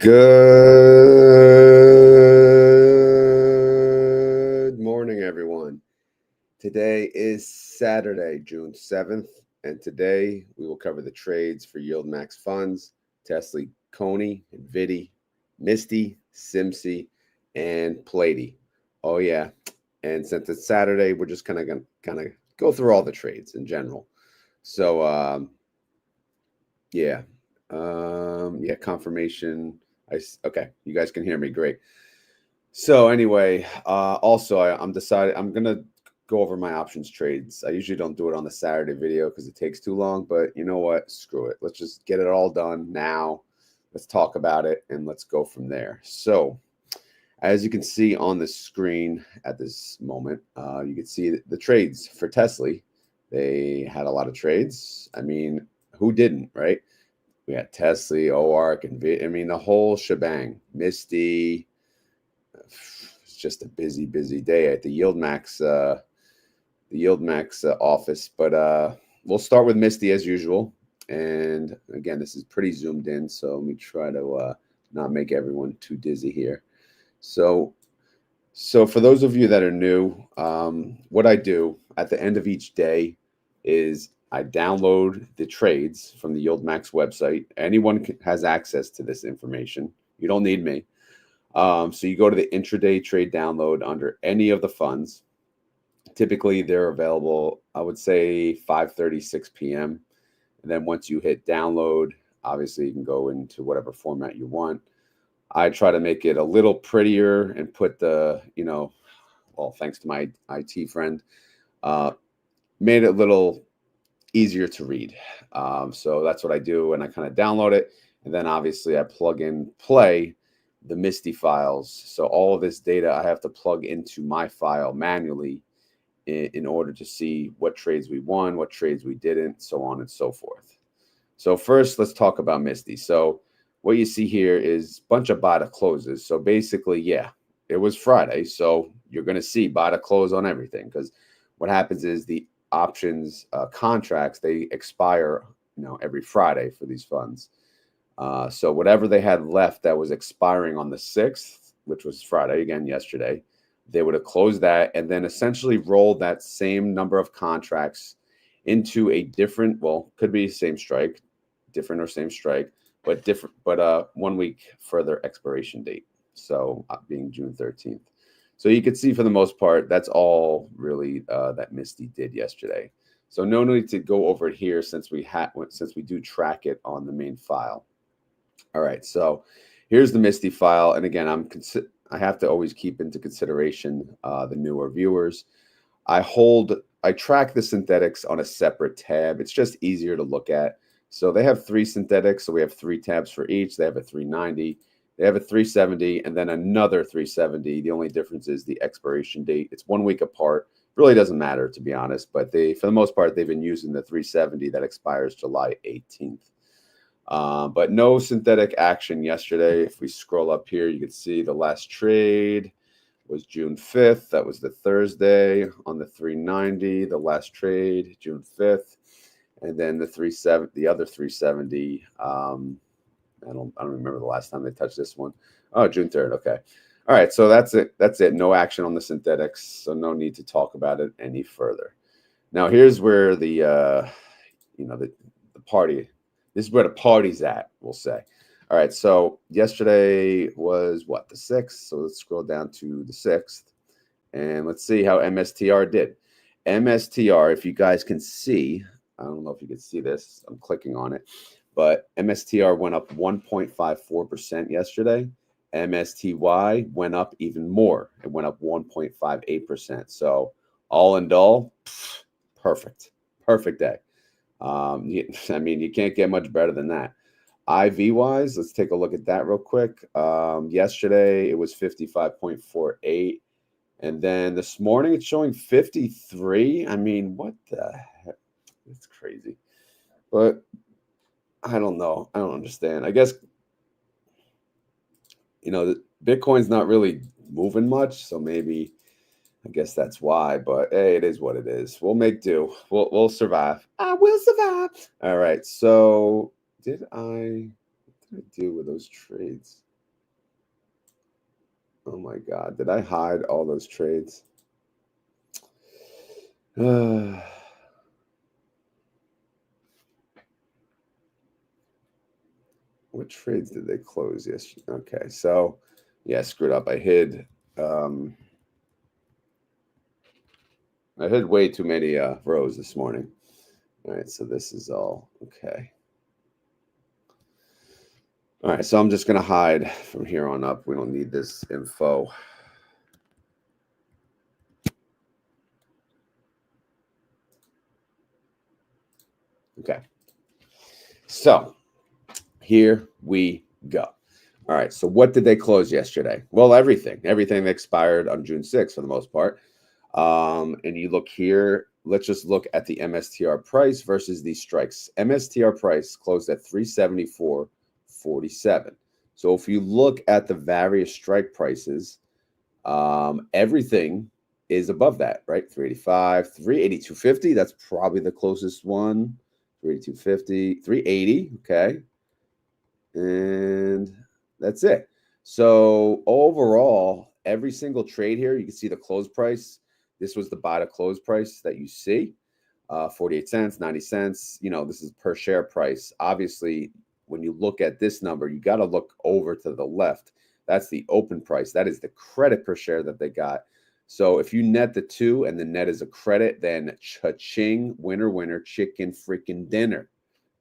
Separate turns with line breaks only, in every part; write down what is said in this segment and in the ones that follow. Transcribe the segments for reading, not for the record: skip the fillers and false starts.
Good morning, everyone. Today is Saturday, June 7th, and today we will cover the trades for YieldMax funds, TSLY, CONY, NVIDIA, MSTY, SMCY, and PLTY. Oh yeah, and since it's Saturday, we're just kind of go through all the trades in general. So yeah, confirmation. Okay, you guys can hear me, great. So anyway, also I'm gonna go over my options trades. I usually don't do it on the Saturday video because it takes too long, but you know what? Screw it. Let's just get it all done now. Let's talk about it and let's go from there. So as you can see on the screen at this moment, you can see the trades for TSLY. They had a lot of trades. I mean, who didn't, right? We had TSLY, OARC, and I mean, the whole shebang. MSTY. It's just a busy day at the YieldMax office. But we'll start with MSTY as usual. And again, this is pretty zoomed in, so let me try to not make everyone too dizzy here. So for those of you that are new, what I do at the end of each day is I download the trades from the YieldMax website. Anyone has access to this information. You don't need me. So you go to the intraday trade download under any of the funds. Typically, they're available, I would say 5:30, 6 p.m. And then once you hit download, obviously you can go into whatever format you want. I try to make it a little prettier and put the, well, thanks to my IT friend, made it a little easier to read. So that's what I do, and I kind of download it. And then obviously I plug in play the MSTY files. So all of this data I have to plug into my file manually in order to see what trades we won, what trades we didn't, so on and so forth. So first, let's talk about MSTY. So what you see here is a bunch of buy to closes. So basically, yeah, it was Friday. So you're going to see buy to close on everything, because what happens is the options contracts, they expire, every Friday for these funds. So whatever they had left that was expiring on the 6th, which was Friday, again, yesterday, they would have closed that and then essentially rolled that same number of contracts into a different, well, could be same strike, different or same strike, but different, but 1 week further expiration date. So being June 13th. So you can see for the most part, that's all really that MSTY did yesterday. So no need to go over it here since we do track it on the main file. All right, so here's the MSTY file, and again, I have to always keep into consideration the newer viewers. I track the synthetics on a separate tab. It's just easier to look at. So they have 3 synthetics, so we have 3 tabs for each. They have a 390, they have a 370, and then another 370. The only difference is the expiration date. It's 1 week apart. Really doesn't matter, to be honest, but for the most part, they've been using the 370 that expires July 18th. But no synthetic action yesterday. If we scroll up here, you can see the last trade was June 5th. That was the Thursday on the 390. The last trade, June 5th. And then the other 370. I don't remember the last time they touched this one. Oh, June 3rd. Okay. All right. So that's it. That's it. No action on the synthetics. So no need to talk about it any further. Now here's where the party. This is where the party's at, we'll say. All right, so yesterday was what, the 6th? So let's scroll down to the 6th, and let's see how MSTR did. MSTR, if you guys can see, I don't know if you can see this. I'm clicking on it, but MSTR went up 1.54% yesterday. MSTY went up even more. It went up 1.58%. So all in all, perfect day. I mean, you can't get much better than that. IV wise, let's take a look at that real quick. Yesterday it was 55.48, and then this morning it's showing 53. I mean, what the heck? It's crazy, but I don't know. I don't understand. I guess Bitcoin's not really moving much, so maybe. I guess that's why, but hey, it is what it is. We'll make do. We'll survive. I will survive. All right. So what did I do with those trades? Oh my God, did I hide all those trades? What trades did they close yesterday? Okay, so yeah, screwed up. I hid way too many rows this morning. All right, so this is all okay. All right, so I'm just gonna hide from here on up. We don't need this info. Okay, so here we go. All right, so what did they close yesterday? Well, everything that expired on June 6th for the most part. And you look here, let's just look at the MSTR price versus these strikes. MSTR price closed at 374.47. So if you look at the various strike prices, everything is above that, right? 385, 382.50. That's probably the closest one. 382.50, 380. Okay. And that's it. So overall, every single trade here, you can see the close price. This was the buy to close price that you see, 48 cents, 90 cents. You know, this is per share price. Obviously, when you look at this number, you got to look over to the left. That's the open price. That is the credit per share that they got. So if you net the two and the net is a credit, then cha-ching, winner, winner, chicken freaking dinner.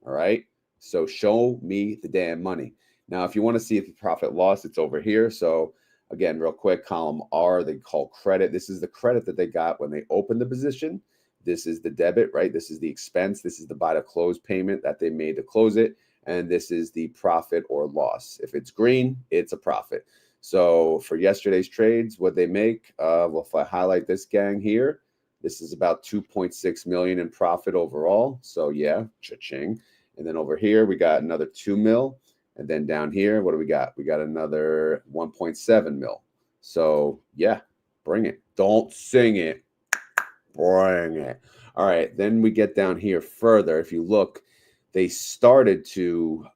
All right. So show me the damn money. Now, if you want to see the profit loss, it's over here. So again, real quick, column R, they call credit. This is the credit that they got when they opened the position. This is the debit, right? This is the expense. This is the buy to close payment that they made to close it. And this is the profit or loss. If it's green, it's a profit. So for yesterday's trades, what they make, well, if I highlight this gang here, this is about 2.6 million in profit overall. So yeah, cha-ching. And then over here, we got another 2 mil. And then down here, what do we got? We got another 1.7 mil. So yeah, bring it. Don't sing it. Bring it. All right. Then we get down here further. If you look, they started to,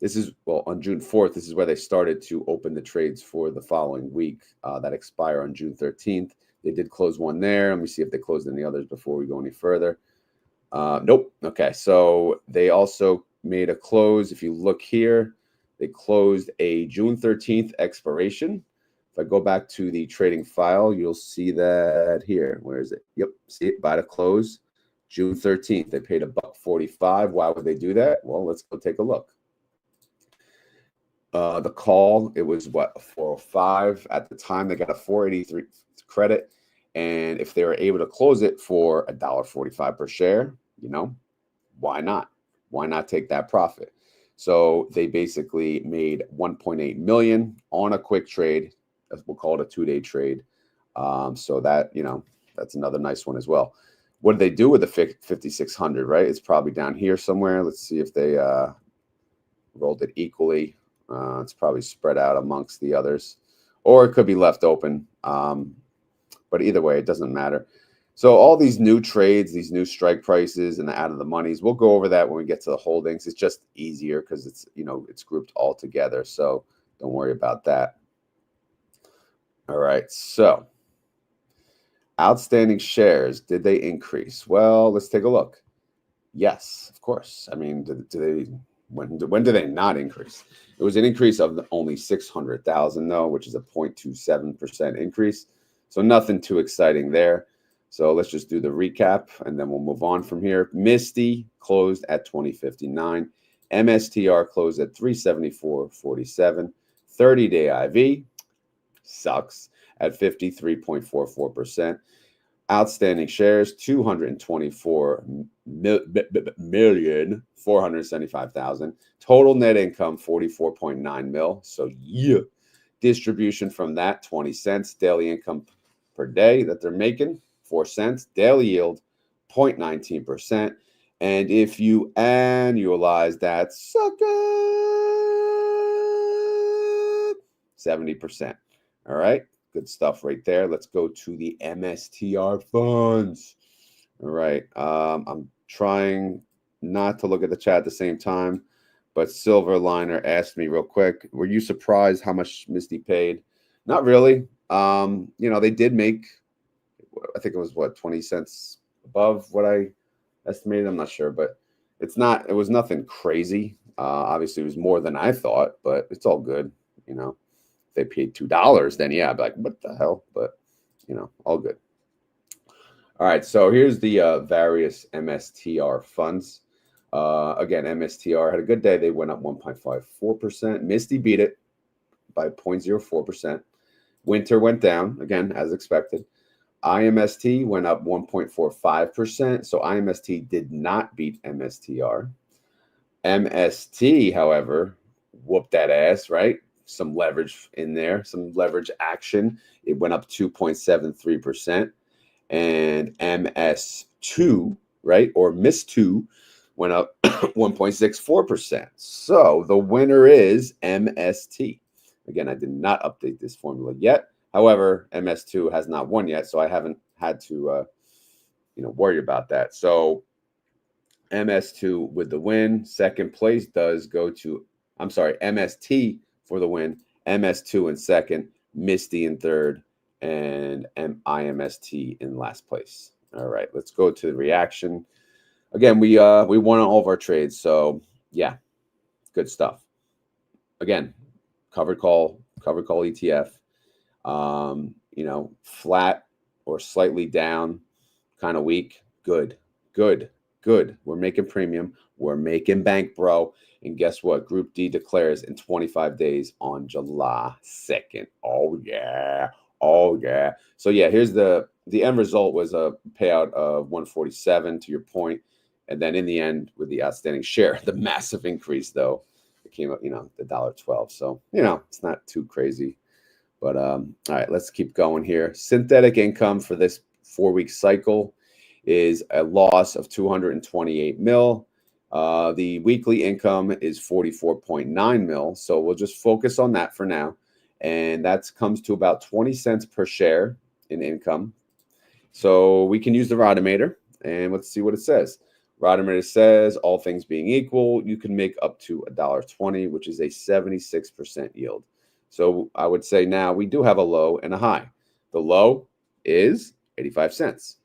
this is, well, on June 4th, this is where they started to open the trades for the following week that expire on June 13th. They did close one there. Let me see if they closed any others before we go any further. Nope. Okay. So they also made a close. If you look here, they closed a June 13th expiration. If I go back to the trading file, you'll see that here. Where is it? Yep. See it by the close, June 13th. They paid $1.45. Why would they do that? Well, let's go take a look. The call, it was what, 405 at the time. They got a 483 credit. And if they were able to close it for $1.45 per share, you know, why not? Why not take that profit? So they basically made 1.8 million on a quick trade. We'll call it a 2-day trade. So that, you know, that's another nice one as well. What did they do with the 5,600, right? It's probably down here somewhere. Let's see if they rolled it equally. It's probably spread out amongst the others, or it could be left open. But either way, it doesn't matter. So all these new trades, these new strike prices and the out of the monies, we'll go over that when we get to the holdings. It's just easier because it's, you know, it's grouped all together. So don't worry about that. All right. So outstanding shares, did they increase? Well, let's take a look. Yes, of course. I mean, do they, when do they not increase? It was an increase of only 600,000 though, which is a 0.27% increase. So nothing too exciting there. So let's just do the recap and then we'll move on from here. MSTY closed at 2059. MSTR closed at 374.47. 30-day IV sucks at 53.44%. Outstanding shares, 224,475,000. Total net income, 44.9 mil. So yeah, distribution from that, 20 cents. Daily income per day that they're making, 4 cents. Daily yield, 0.19%. And if you annualize that sucker, 70%. All right. Good stuff right there. Let's go to the MSTR funds. All right. I'm trying not to look at the chat at the same time, But Silverliner asked me real quick, were you surprised how much MSTY paid? Not really. You know, they did make, I think it was what, 20 cents above what I estimated. I'm not sure, but it was nothing crazy. Obviously it was more than I thought, but it's all good. You know, if they paid $2, then yeah, I'd be like, what the hell? But you know, all good. All right, so here's the various MSTR funds. Again, MSTR had a good day. They went up 1.54%. MSTY beat it by 0.04%. Winter went down, again, as expected. IMST went up 1.45%. So IMST did not beat MSTR. MST, however, whooped that ass, right? Some leverage in there, some leverage action. It went up 2.73%. And MS2, right, or MIS2 went up 1.64%. So the winner is MST. Again, I did not update this formula yet. However, MS2 has not won yet, so I haven't had to, worry about that. So MS2 with the win. Second place does go to, I'm sorry, MST for the win. MS2 in second, MSTY in third, and IMST in last place. All right, let's go to the reaction. Again, we won all of our trades, so yeah, good stuff. Again, covered call ETF. Flat or slightly down, kind of weak. Good. We're making premium. We're making bank, bro. And guess what? Group D declares in 25 days on July 2nd. Oh yeah. So yeah, here's the end result was a payout of 147 to your point. And then in the end, with the outstanding share, the massive increase though, it came up, the $1.12. So, it's not too crazy. But all right, let's keep going here. Synthetic income for this 4-week cycle is a loss of 228 mil. The weekly income is 44.9 mil. So we'll just focus on that for now. And that comes to about 20 cents per share in income. So we can use the Rotometer and let's see what it says. Rotometer says all things being equal, you can make up to $1.20, which is a 76% yield. So I would say now we do have a low and a high. The low is 85 cents.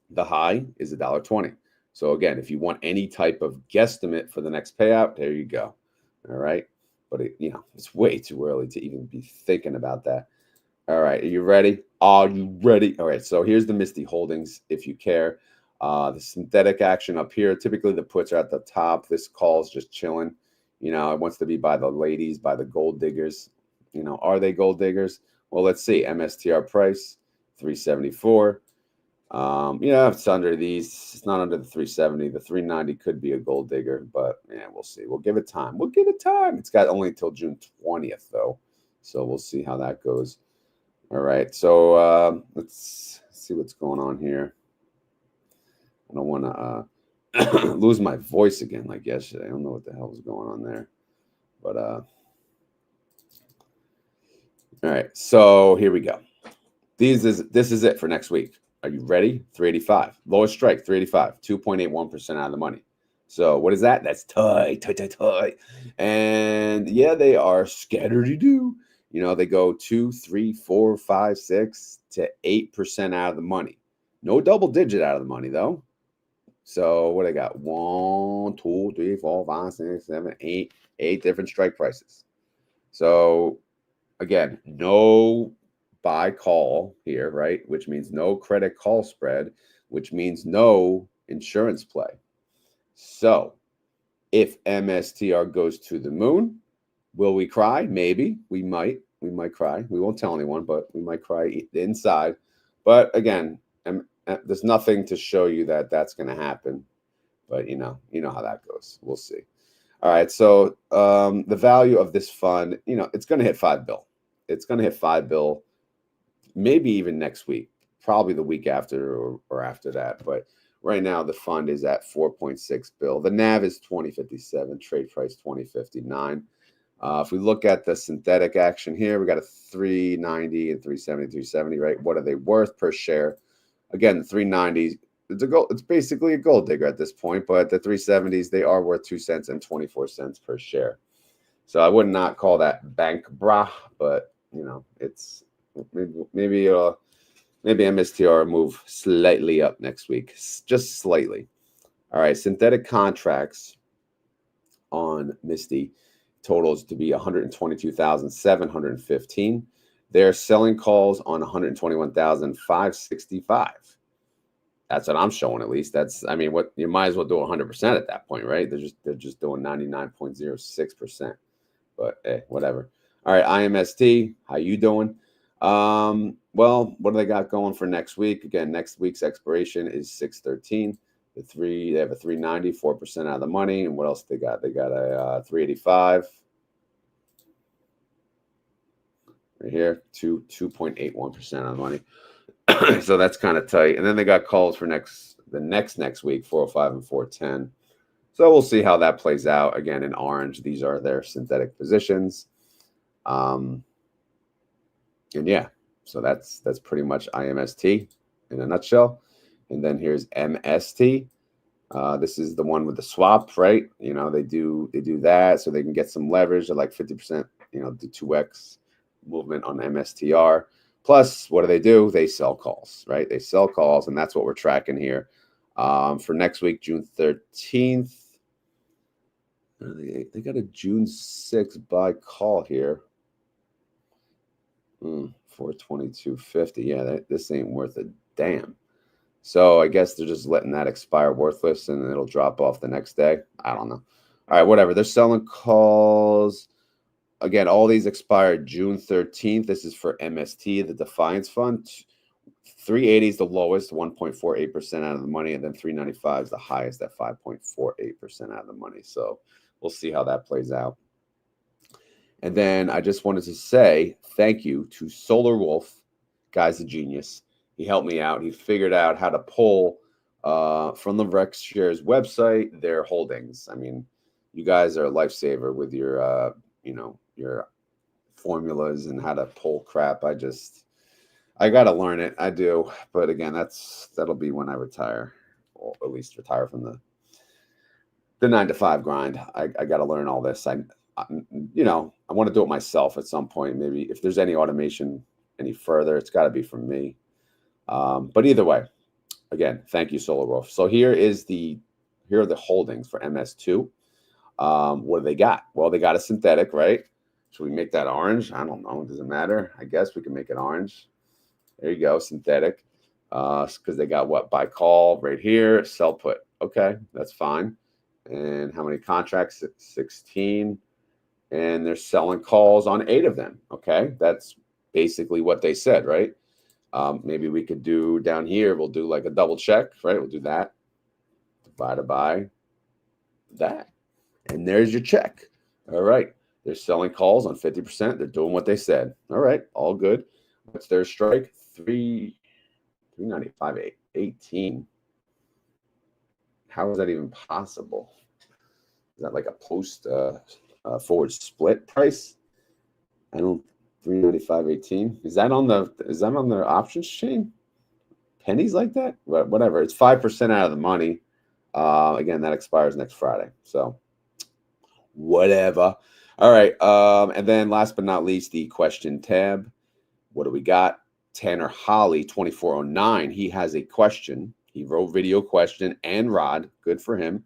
The high is $1.20. So again, if you want any type of guesstimate for the next payout, there you go. All right. But it's way too early to even be thinking about that. All right. Are you ready? Are you ready? All right. So here's the MSTY holdings if you care. The synthetic action up here. Typically the puts are at the top. This call is just chilling. It wants to be by the ladies, by the gold diggers. Are they gold diggers? Well, let's see. MSTR price, 374. It's under these. It's not under the 370. The 390 could be a gold digger, but yeah, we'll see. We'll give it time. It's got only until June 20th, though. So we'll see how that goes. All right. So let's see what's going on here. I don't want to lose my voice again like yesterday. I don't know what the hell was going on there. But all right. So here we go. This is it for next week. Are you ready? 385. Lowest strike, 385. 2.81% out of the money. So what is that? That's tight. And yeah, they are scattered-do. They go 2, 3, 4, 5, 6 to 8% out of the money. No double digit out of the money, though. So what I got? 1, 2, 3, 4, 5, 6, 7, 8. 8 different strike prices. So again, no buy call here, right? Which means no credit call spread, which means no insurance play. So if MSTR goes to the moon, will we cry? Maybe. We might cry. We won't tell anyone, but we might cry inside. But again, there's nothing to show you that that's going to happen. But you know how that goes. We'll see. All right. So the value of this fund, it's going to hit $5 billion. It's going to hit $5 billion. Maybe even next week, probably the week after or after that. But right now, the fund is at 4.6 billion. The NAV is 2057, trade price 2059. If we look at the synthetic action here, we got a 390 and 370, 370, right? What are they worth per share? Again, the 390 It's basically a gold digger at this point. But the 370s, they are worth 2 cents and 24 cents per share. So I would not call that bank brah, but you know, it's maybe MSTR move slightly up next week, just slightly. All right, synthetic contracts on MSTY totals to be 122,715. They're selling calls on 121,565. That's what I'm showing, at least. That's, I mean, what you might as well do 100% at that point, right? They're just doing 99.06%. But hey, whatever. All right, IMST, how you doing? Well, what do they got going for next week? Again, next week's expiration is 6/13. They have a 390, 4% out of the money. And what else they got? They got a 385 right here, 2.81% out of the money. So that's kind of tight. And then they got calls for next week, 405 and 410. So we'll see how that plays out. Again, in orange, these are their synthetic positions. And yeah, so that's pretty much IMST in a nutshell. And then here's MST. This is the one with the swap, right? You know, they do that so they can get some leverage at like 50%, you know, the 2x movement on MSTR. Plus, what do? They sell calls, right? They sell calls, and that's what we're tracking here. For next week, June 13th. They got a June 6th buy call here. 422.50. Yeah, this ain't worth a damn. So I guess they're just letting that expire worthless, and it'll drop off the next day. I don't know. All right, whatever. They're selling calls. Again, all these expired June 13th. This is for MST, the Defiance Fund. 380 is the lowest, 1.48% out of the money, and then 395 is the highest at 5.48% out of the money. So we'll see how that plays out. And then I just wanted to say thank you to Solar Wolf. Guy's a genius. He helped me out. He figured out how to pull from the Rex Shares website their holdings. I mean, you guys are a lifesaver with your, your formulas and how to pull crap. I got to learn it. I do. But again, that'll be when I retire, or at least retire from the 9-to-5 grind. I got to learn all this. I want to do it myself at some point. Maybe if there's any automation any further, it's got to be from me. But either way, again, thank you, Solar Wolf. So here are the holdings for MS2. What do they got? Well, they got a synthetic, right? Should we make that orange? I don't know. Does it matter? I guess we can make it orange. There you go, synthetic. Because they got what? Buy call right here, sell put. Okay, that's fine. And how many contracts? 16. And they're selling calls on 8 of them. Okay, that's basically what they said, right? Maybe we could do down here, we'll do like a double check, right? We'll do that divided by that. And there's your check. All right. They're selling calls on 50%. They're doing what they said. All right. All good. What's their strike? 395.18. How is that even possible? Is that like a post forward split price? I don't. 395.18. Is that on their options chain? Pennies like that? Whatever. It's 5% out of the money. Again, that expires next Friday. So whatever. All right. And then last but not least, the question tab. What do we got? Tanner Holly, 2409. He has a question. He wrote video question and Rod. Good for him.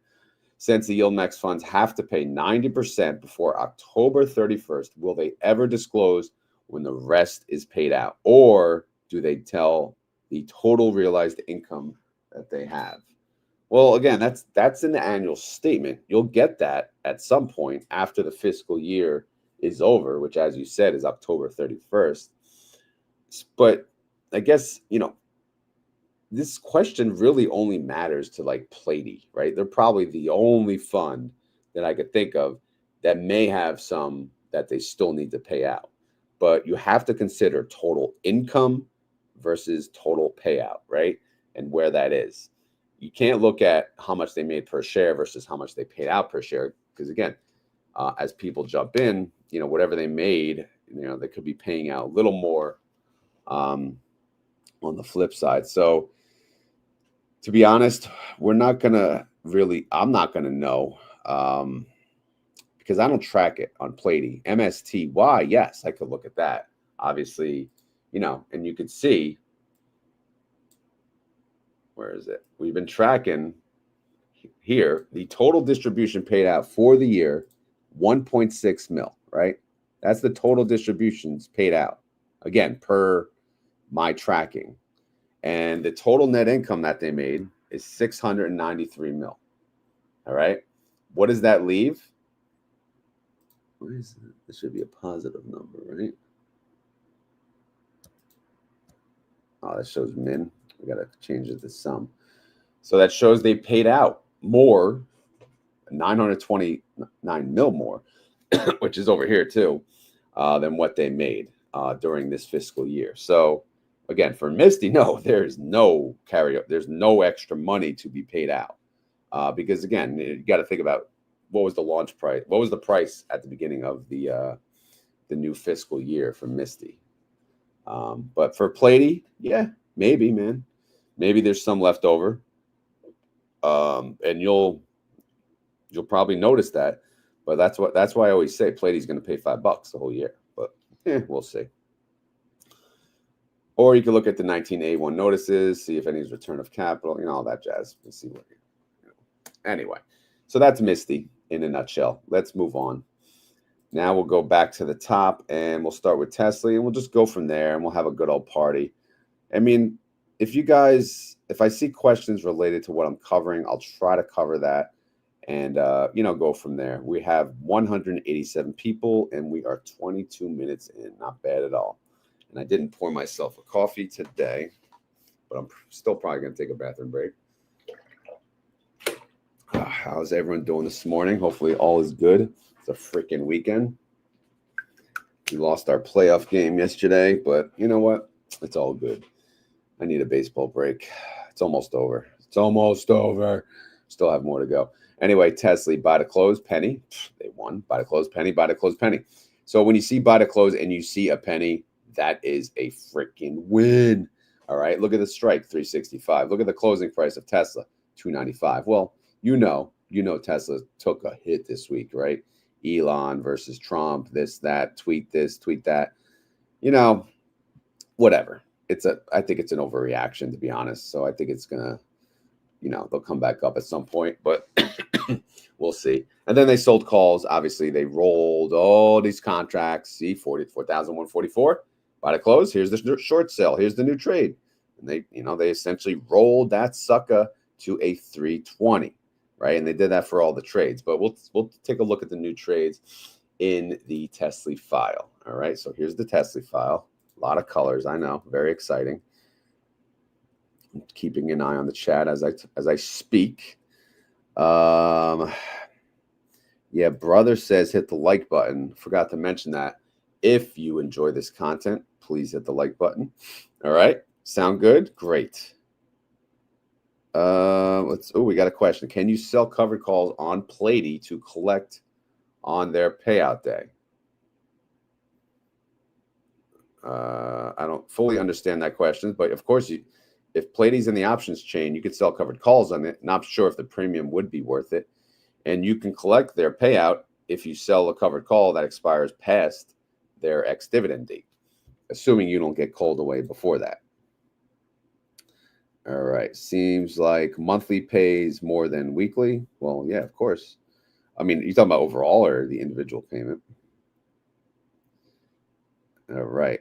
Since the YieldMax funds have to pay 90% before October 31st, will they ever disclose when the rest is paid out? Or do they tell the total realized income that they have? Well, again, that's in the annual statement. You'll get that at some point after the fiscal year is over, which, as you said, is October 31st. But I guess, this question really only matters to like PLTY, right? They're probably the only fund that I could think of that may have some that they still need to pay out. But you have to consider total income versus total payout, right? And where that is. You can't look at how much they made per share versus how much they paid out per share. Because again, as people jump in, whatever they made, they could be paying out a little more on the flip side. So To be honest, we're not going to really, I'm not going to know because I don't track it on PLTY. MSTY, yes, I could look at that. Obviously, you know, and you could see, where is it? We've been tracking here the total distribution paid out for the year, 1.6 mil, right? That's the total distributions paid out, again, per my tracking. And the total net income that they made is 693 mil. All right. What does that leave? What is it? This should be a positive number, right? Oh, that shows min. We got to change it to sum. So that shows they paid out more, 929 mil more, which is over here too, than what they made during this fiscal year. So again, for MSTY, no, there's no carry-up. There's no extra money to be paid out because again, you got to think about what was the launch price, what was the price at the beginning of the new fiscal year for MSTY. But for PLTY, yeah, maybe, man, maybe there's some left over, and you'll probably notice that. But that's why I always say PLTY's going to pay $5 the whole year. But we'll see. Or you can look at the 19A1 notices, see if any's return of capital, you know, all that jazz. We'll see what. You know. Anyway, so that's MSTY in a nutshell. Let's move on. Now we'll go back to the top and we'll start with TSLY and we'll just go from there and we'll have a good old party. I mean, if I see questions related to what I'm covering, I'll try to cover that and, you know, go from there. We have 187 people and we are 22 minutes in. Not bad at all. And I didn't pour myself a coffee today, but I'm still probably going to take a bathroom break. How's everyone doing this morning? Hopefully all is good. It's a freaking weekend. We lost our playoff game yesterday, but you know what? It's all good. I need a baseball break. It's almost over. It's almost over. Still have more to go. Anyway, TSLY, buy to close, penny. They won. Buy to close, penny. Buy to close, penny. So when you see buy to close and you see a penny, that is a freaking win. All right. Look at the strike, 365. Look at the closing price of Tesla, 295. Well, you know Tesla took a hit this week, right? Elon versus Trump, this, that, tweet this, tweet that. You know, whatever. I think it's an overreaction, to be honest. So I think it's gonna, you know, they'll come back up at some point, but we'll see. And then they sold calls. Obviously, they rolled all these contracts. See, 44,144. Buy to close. Here's the short sale. Here's the new trade. And they essentially rolled that sucker to a 320, right? And they did that for all the trades. But we'll take a look at the new trades in the TSLY file. All right. So here's the TSLY file. A lot of colors. I know. Very exciting. I'm keeping an eye on the chat as I speak. Yeah, brother says hit the like button. Forgot to mention that. If you enjoy this content, please hit the like button. All right. Sound good? Great. We got a question. Can you sell covered calls on PLTY to collect on their payout day? I don't fully understand that question, but of course, if PLTY's in the options chain, you could sell covered calls on it. Not sure if the premium would be worth it. And you can collect their payout if you sell a covered call that expires past their ex-dividend date, assuming you don't get called away before that. All right. Seems like monthly pays more than weekly. Well, yeah, of course. I mean, you're talking about overall or the individual payment? All right.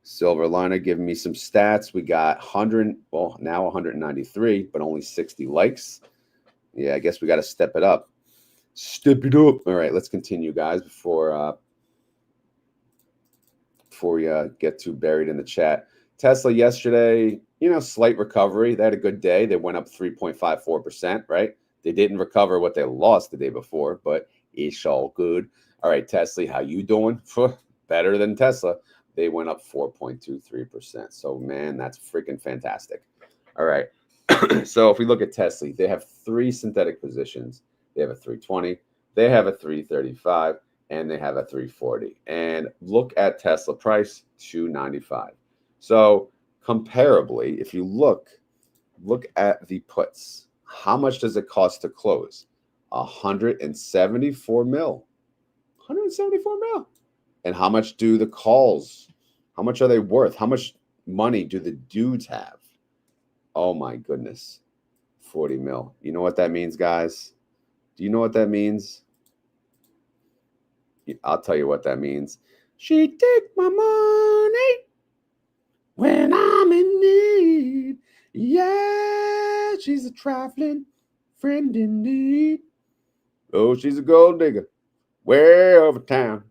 Silver Liner giving me some stats. We got 100, well, now 193, but only 60 likes. Yeah, I guess we got to step it up. Step it up. All right, let's continue, guys, before we get too buried in the chat. TSLY yesterday, you know, slight recovery. They had a good day. They went up 3.54%, right? They didn't recover what they lost the day before, but it's all good. All right, TSLY, how you doing? Better than Tesla. They went up 4.23%. So, man, that's freaking fantastic. All right. So if we look at TSLY, they have 3 synthetic positions. They have a 320, they have a 335, and they have a 340. And look at Tesla price, 295. So comparably, if you look look at the puts. How much does it cost to close? 174 mil. 174 mil. And how much do the calls? How much are they worth? How much money do the dudes have? Oh my goodness. 40 mil. You know what that means, guys? Do you know what that means? I'll tell you what that means. She take my money when I'm in need. Yeah, she's a trifling friend indeed. Oh, she's a gold digger way over town.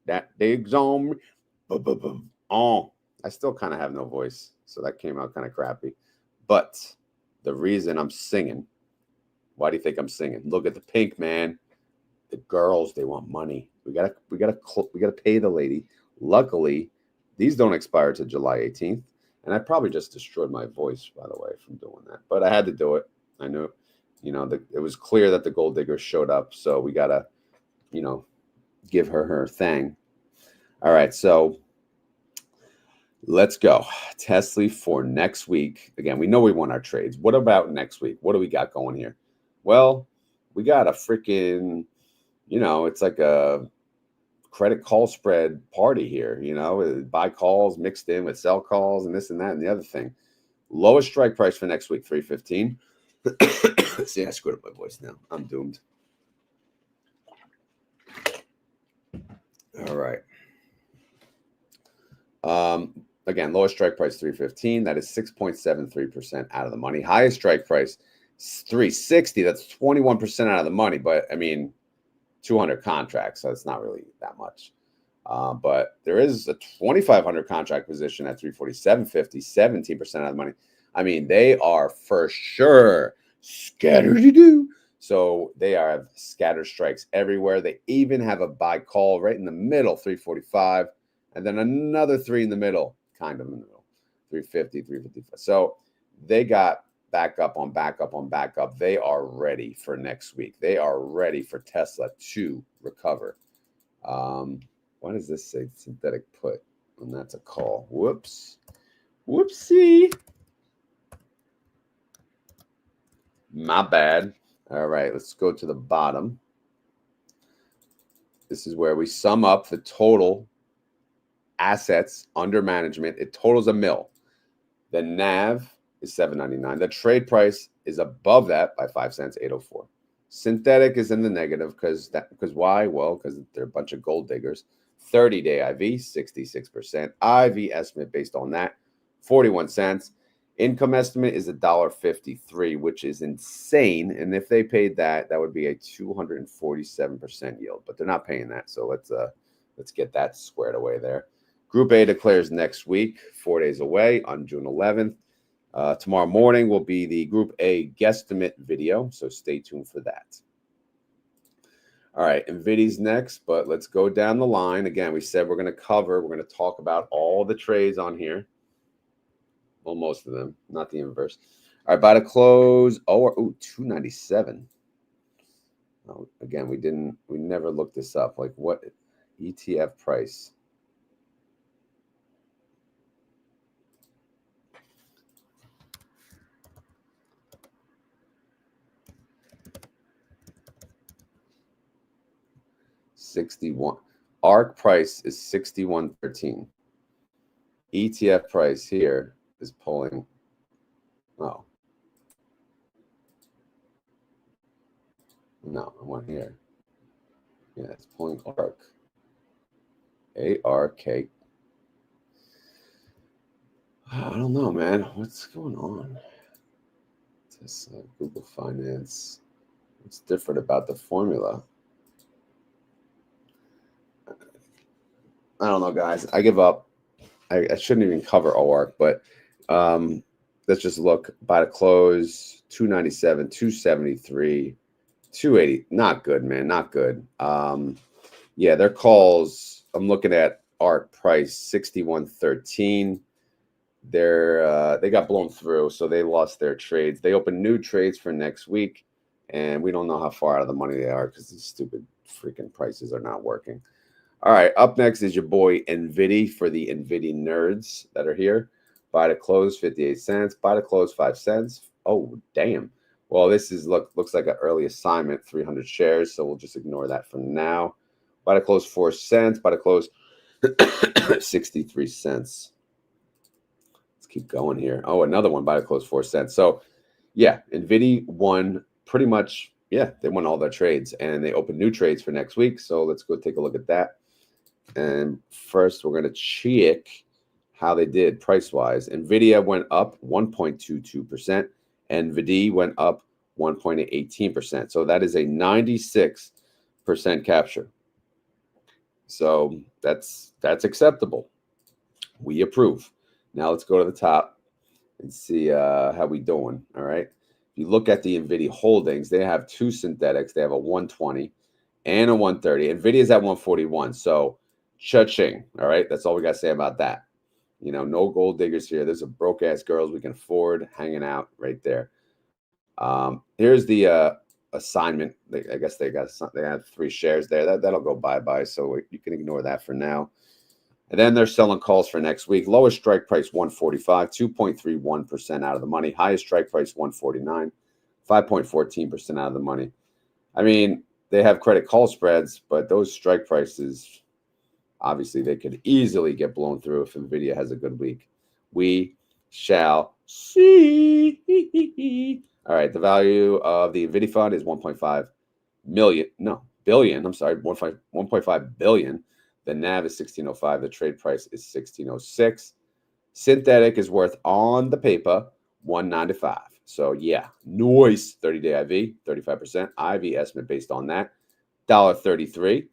That digs on me. Oh, I still kind of have no voice, so that came out kind of crappy. But the reason I'm singing, why do you think I'm singing? Look at the pink, man. The girls, they want money. We gotta pay the lady. Luckily, these don't expire to July 18th, and I probably just destroyed my voice, by the way, from doing that. But I had to do it. I knew, it was clear that the gold digger showed up, so we gotta, give her thing. All right, so let's go. TSLY for next week. Again, we know we want our trades. What about next week? What do we got going here? Well, we got a freaking, it's like a credit call spread party here, buy calls mixed in with sell calls and this and that and the other thing. Lowest strike price for next week, 315. See, I screwed up my voice now. I'm doomed. All right. Again, lowest strike price 315. That is 6.73% out of the money. Highest strike price 360. That's 21% out of the money. But I mean, 200 contracts, so it's not really that much. But there is a 2,500 contract position at 347.50, 17% out of the money. I mean, they are for sure scattered-do. So they have scatter strikes everywhere. They even have a buy call right in the middle, 345, and then another 3 in the middle, kind of in the middle, 350, 355. So they got backup on backup on backup. They are ready for next week. They are ready for Tesla to recover. Why does this say synthetic put? And that's a call. Whoops. Whoopsie. My bad. All right, let's go to the bottom. This is where we sum up the total assets under management. It totals $1 million. The NAV is $7.99. The trade price is above that by 5 cents, 8.04. Synthetic is in the negative because why? Well, because they're a bunch of gold diggers. 30-day IV, 66%. IV estimate based on that, 41 cents. Income estimate is $1.53, which is insane. And if they paid that, that would be a 247% yield. But they're not paying that, so let's get that squared away there. Group A declares next week, 4 days away on June 11th. Tomorrow morning will be the Group A guesstimate video, so stay tuned for that. All right, NVIDIA's next, but let's go down the line. Again, we said we're going to talk about all the trades on here. Well, most of them, not the inverse. All right, by the close, $297. Oh, again, we never looked this up. Like what ETF price? $61. ARC price is $61.13. ETF price here is pulling. Oh. No, I want here. Yeah, it's pulling ARC. ARK. I don't know, man. What's going on? This Google Finance. What's different about the formula? I don't know, guys. I give up. I shouldn't even cover OARC, but let's just look by the close. 297, 273, 280. Not good, man. Not good. Yeah, their calls. I'm looking at ARC price 61.13. They got blown through, so they lost their trades. They opened new trades for next week, and we don't know how far out of the money they are because these stupid freaking prices are not working. All right, up next is your boy NVIDIA for the NVIDIA nerds that are here. Buy to close 58 cents. Buy to close 5 cents. Oh, damn. Well, this is looks like an early assignment, 300 shares. So we'll just ignore that for now. Buy to close 4 cents. Buy to close 63 cents. Let's keep going here. Oh, another one. Buy to close 4 cents. So yeah, NVIDIA won pretty much. Yeah, they won all their trades, and they opened new trades for next week. So let's go take a look at that. And first, we're going to check how they did price-wise. NVIDIA went up 1.22%. NVIDIA went up 1.18%. So that is a 96% capture. So that's acceptable. We approve. Now let's go to the top and see how we doing. All right. If you look at the NVIDIA holdings, they have two synthetics. They have a 120 and a 130. NVIDIA's at 141. So cha-ching. All right. That's all we got to say about that. You know, no gold diggers here. There's a broke ass girls we can afford hanging out right there. Here's the assignment. I guess they had 3 shares there. That'll go bye-bye. So you can ignore that for now. And then they're selling calls for next week. Lowest strike price 145, 2.31% out of the money. Highest strike price 149, 5.14% out of the money. I mean, they have credit call spreads, but those strike prices, obviously, they could easily get blown through if NVIDIA has a good week. We shall see. All right, the value of the NVIDIA fund is 1.5 billion. I'm sorry, 1.5 billion. The NAV is 1605. The trade price is 1606. Synthetic is worth on the paper 195. So yeah, nice 30-day IV, 35%. IV estimate based on that, $1.33.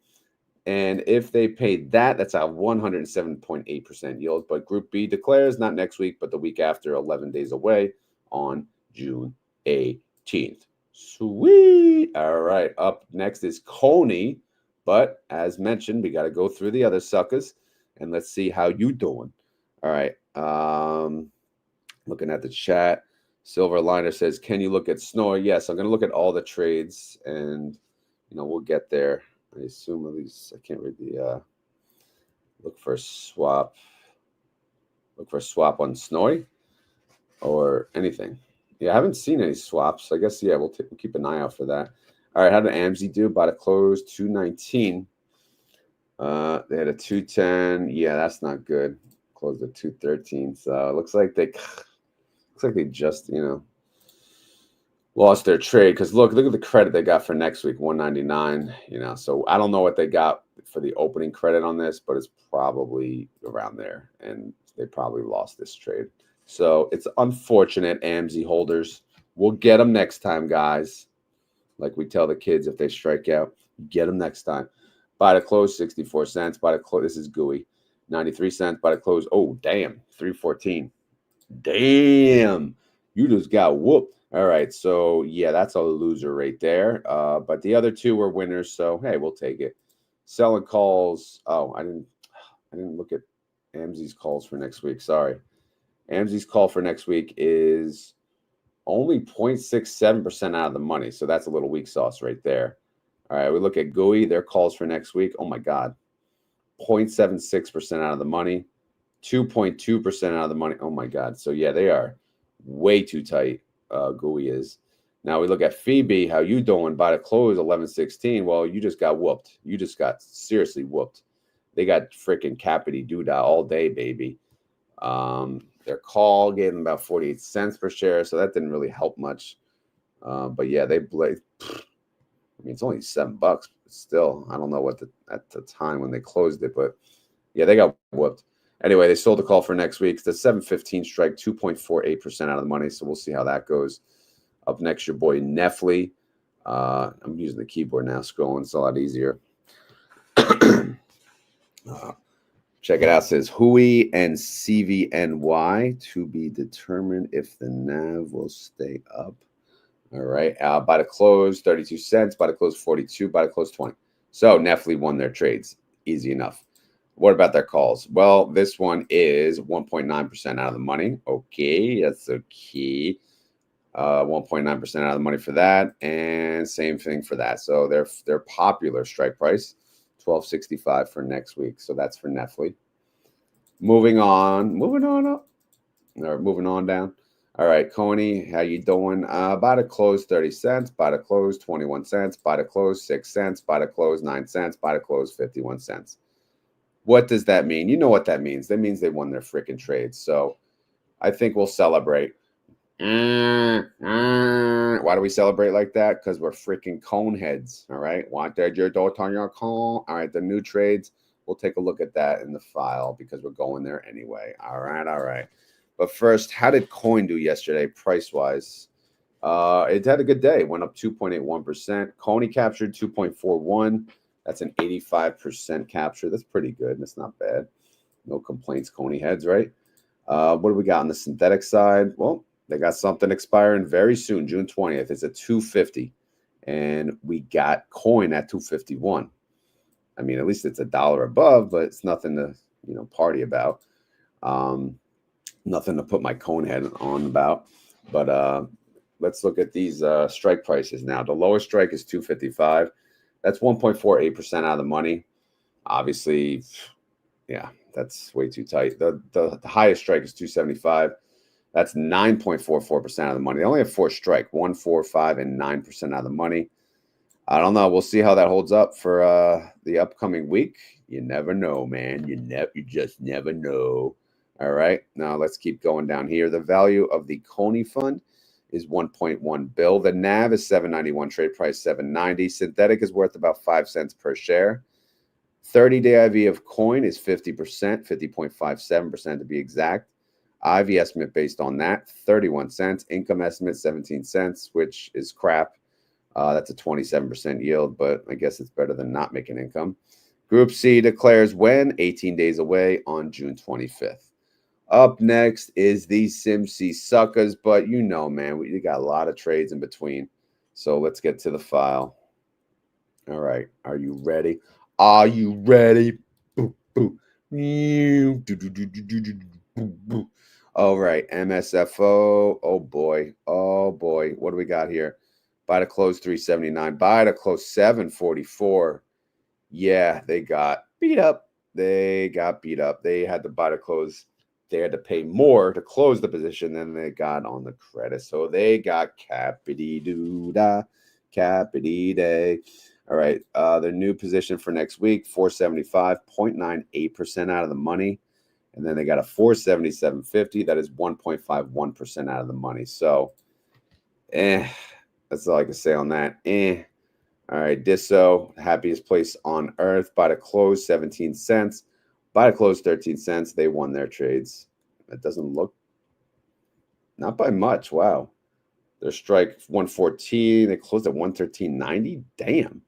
And if they paid that, that's a 107.8% yield. But Group B declares not next week, but the week after, 11 days away on June 18th. Sweet. All right. Up next is CONY. But as mentioned, we got to go through the other suckers. And let's see how you doing. All right. Looking at the chat. Silver Liner says, can you look at SMCY? Yes, I'm going to look at all the trades. And, you know, we'll get there. I assume at least I can't read the look for a swap. Look for a swap on SMCY or anything. Yeah, I haven't seen any swaps. I guess, yeah, we'll keep an eye out for that. All right, how did AMSI do? About to close 219. They had a 210. Yeah, that's not good. Closed at 213. So it looks like they just, you know, lost their trade because look at the credit they got for next week, 199. You know, so I don't know what they got for the opening credit on this, but it's probably around there, and they probably lost this trade. So it's unfortunate, AMSI holders. We'll get them next time, guys. Like we tell the kids, if they strike out, get them next time. Buy to close 64 cents. Buy to close. This is GUI, 93 cents. Buy to close. Oh damn, 314. Damn, you just got whooped. All right, so yeah, that's a loser right there. But the other two were winners, so hey, we'll take it. Selling calls. Oh, I didn't look at AMSI's calls for next week. Sorry, AMSI's call for next week is only 0.67% out of the money, so that's a little weak sauce right there. All right, we look at GUI. Their calls for next week. Oh my God, 0.76% out of the money, 2.2% out of the money. Oh my God. So yeah, they are way too tight. GUI is. Now we look at Phoebe. How you doing? By the close 11.16. Well, you just got whooped. You just got seriously whooped. They got freaking cappity doodah all day, baby. Their call gave them about 48 cents per share, so that didn't really help much. But yeah, I mean, it's only $7, but still, I don't know what at the time when they closed it, but yeah, they got whooped. Anyway, they sold the call for next week. The 7.15 strike, 2.48% out of the money, so we'll see how that goes. Up next, your boy Nefly. I'm using the keyboard now, scrolling. It's a lot easier. Check it out. It says HUI and CVNY to be determined if the NAV will stay up. All right. By the close, 32 cents. By the close, 42. By the close, 20. So Nefly won their trades. Easy enough. What about their calls? Well, this one is 1.9% out of the money. Okay, that's okay. 1.9% out of the money for that, and same thing for that. So their popular strike price, $12.65 for next week. So that's for Nefly. Moving on up. All right, moving on down. All right, CONY, how you doing? Buy to close 30 cents, buy to close 21 cents, buy to close 6 cents, buy to close 9 cents, buy to close 51 cents. What does that mean? You know what that means. That means they won their freaking trades. So I think we'll celebrate. Why do we celebrate like that? Because we're freaking cone heads. All right. Want that your dot on your cone? All right. The new trades. We'll take a look at that in the file because we're going there anyway. All right. All right. But first, how did coin do yesterday price wise? It had a good day. Went up 2.81%. CONY captured 2.41. That's an 85% capture. That's pretty good. That's not bad. No complaints, CONY heads, right? What do we got on the synthetic side? Well, they got something expiring very soon, June 20th. It's a 250, and we got coin at 251. I mean, at least it's $1 above, but it's nothing to party about. Nothing to put my cone head on about. But let's look at these strike prices now. The lowest strike is 255. That's 1.48% out of the money. Obviously, yeah, that's way too tight. The highest strike is 275. That's 9.44% of the money. They only have 4 strike, 1, 4, 5, and 9% of the money. I don't know. We'll see how that holds up for the upcoming week. You never know, man. You just never know. All right. Now let's keep going down here. The value of the CONY fund is 1.1 bill. The NAV is 791. Trade price 790. Synthetic is worth about 5 cents per share. 30-day IV of coin is 50%, 50.57% to be exact. IV estimate based on that, 31 cents. Income estimate, 17 cents, which is crap. That's a 27% yield, but I guess it's better than not making income. Group C declares when, 18 days away on June 25th. Up next is the SMCY suckers, but man, we got a lot of trades in between. So let's get to the file. All right, are you ready? Are you ready? Boo, boo. All right, MSFO. Oh boy. What do we got here? Buy to close 379. Buy to close 744. Yeah, they got beat up. They had to buy to close. They had to pay more to close the position than they got on the credit. So they got capity-doo-da, capity-day. All right, their new position for next week, 475.98% out of the money. And then they got a 477.50. That is 1.51% out of the money. So, that's all I can say on that. All right, Disso, happiest place on earth. Buy to close 17 cents. Buy to close 13 cents. They won their trades. That doesn't look, not by much. Wow. Their strike 114. They closed at 113.90. Damn.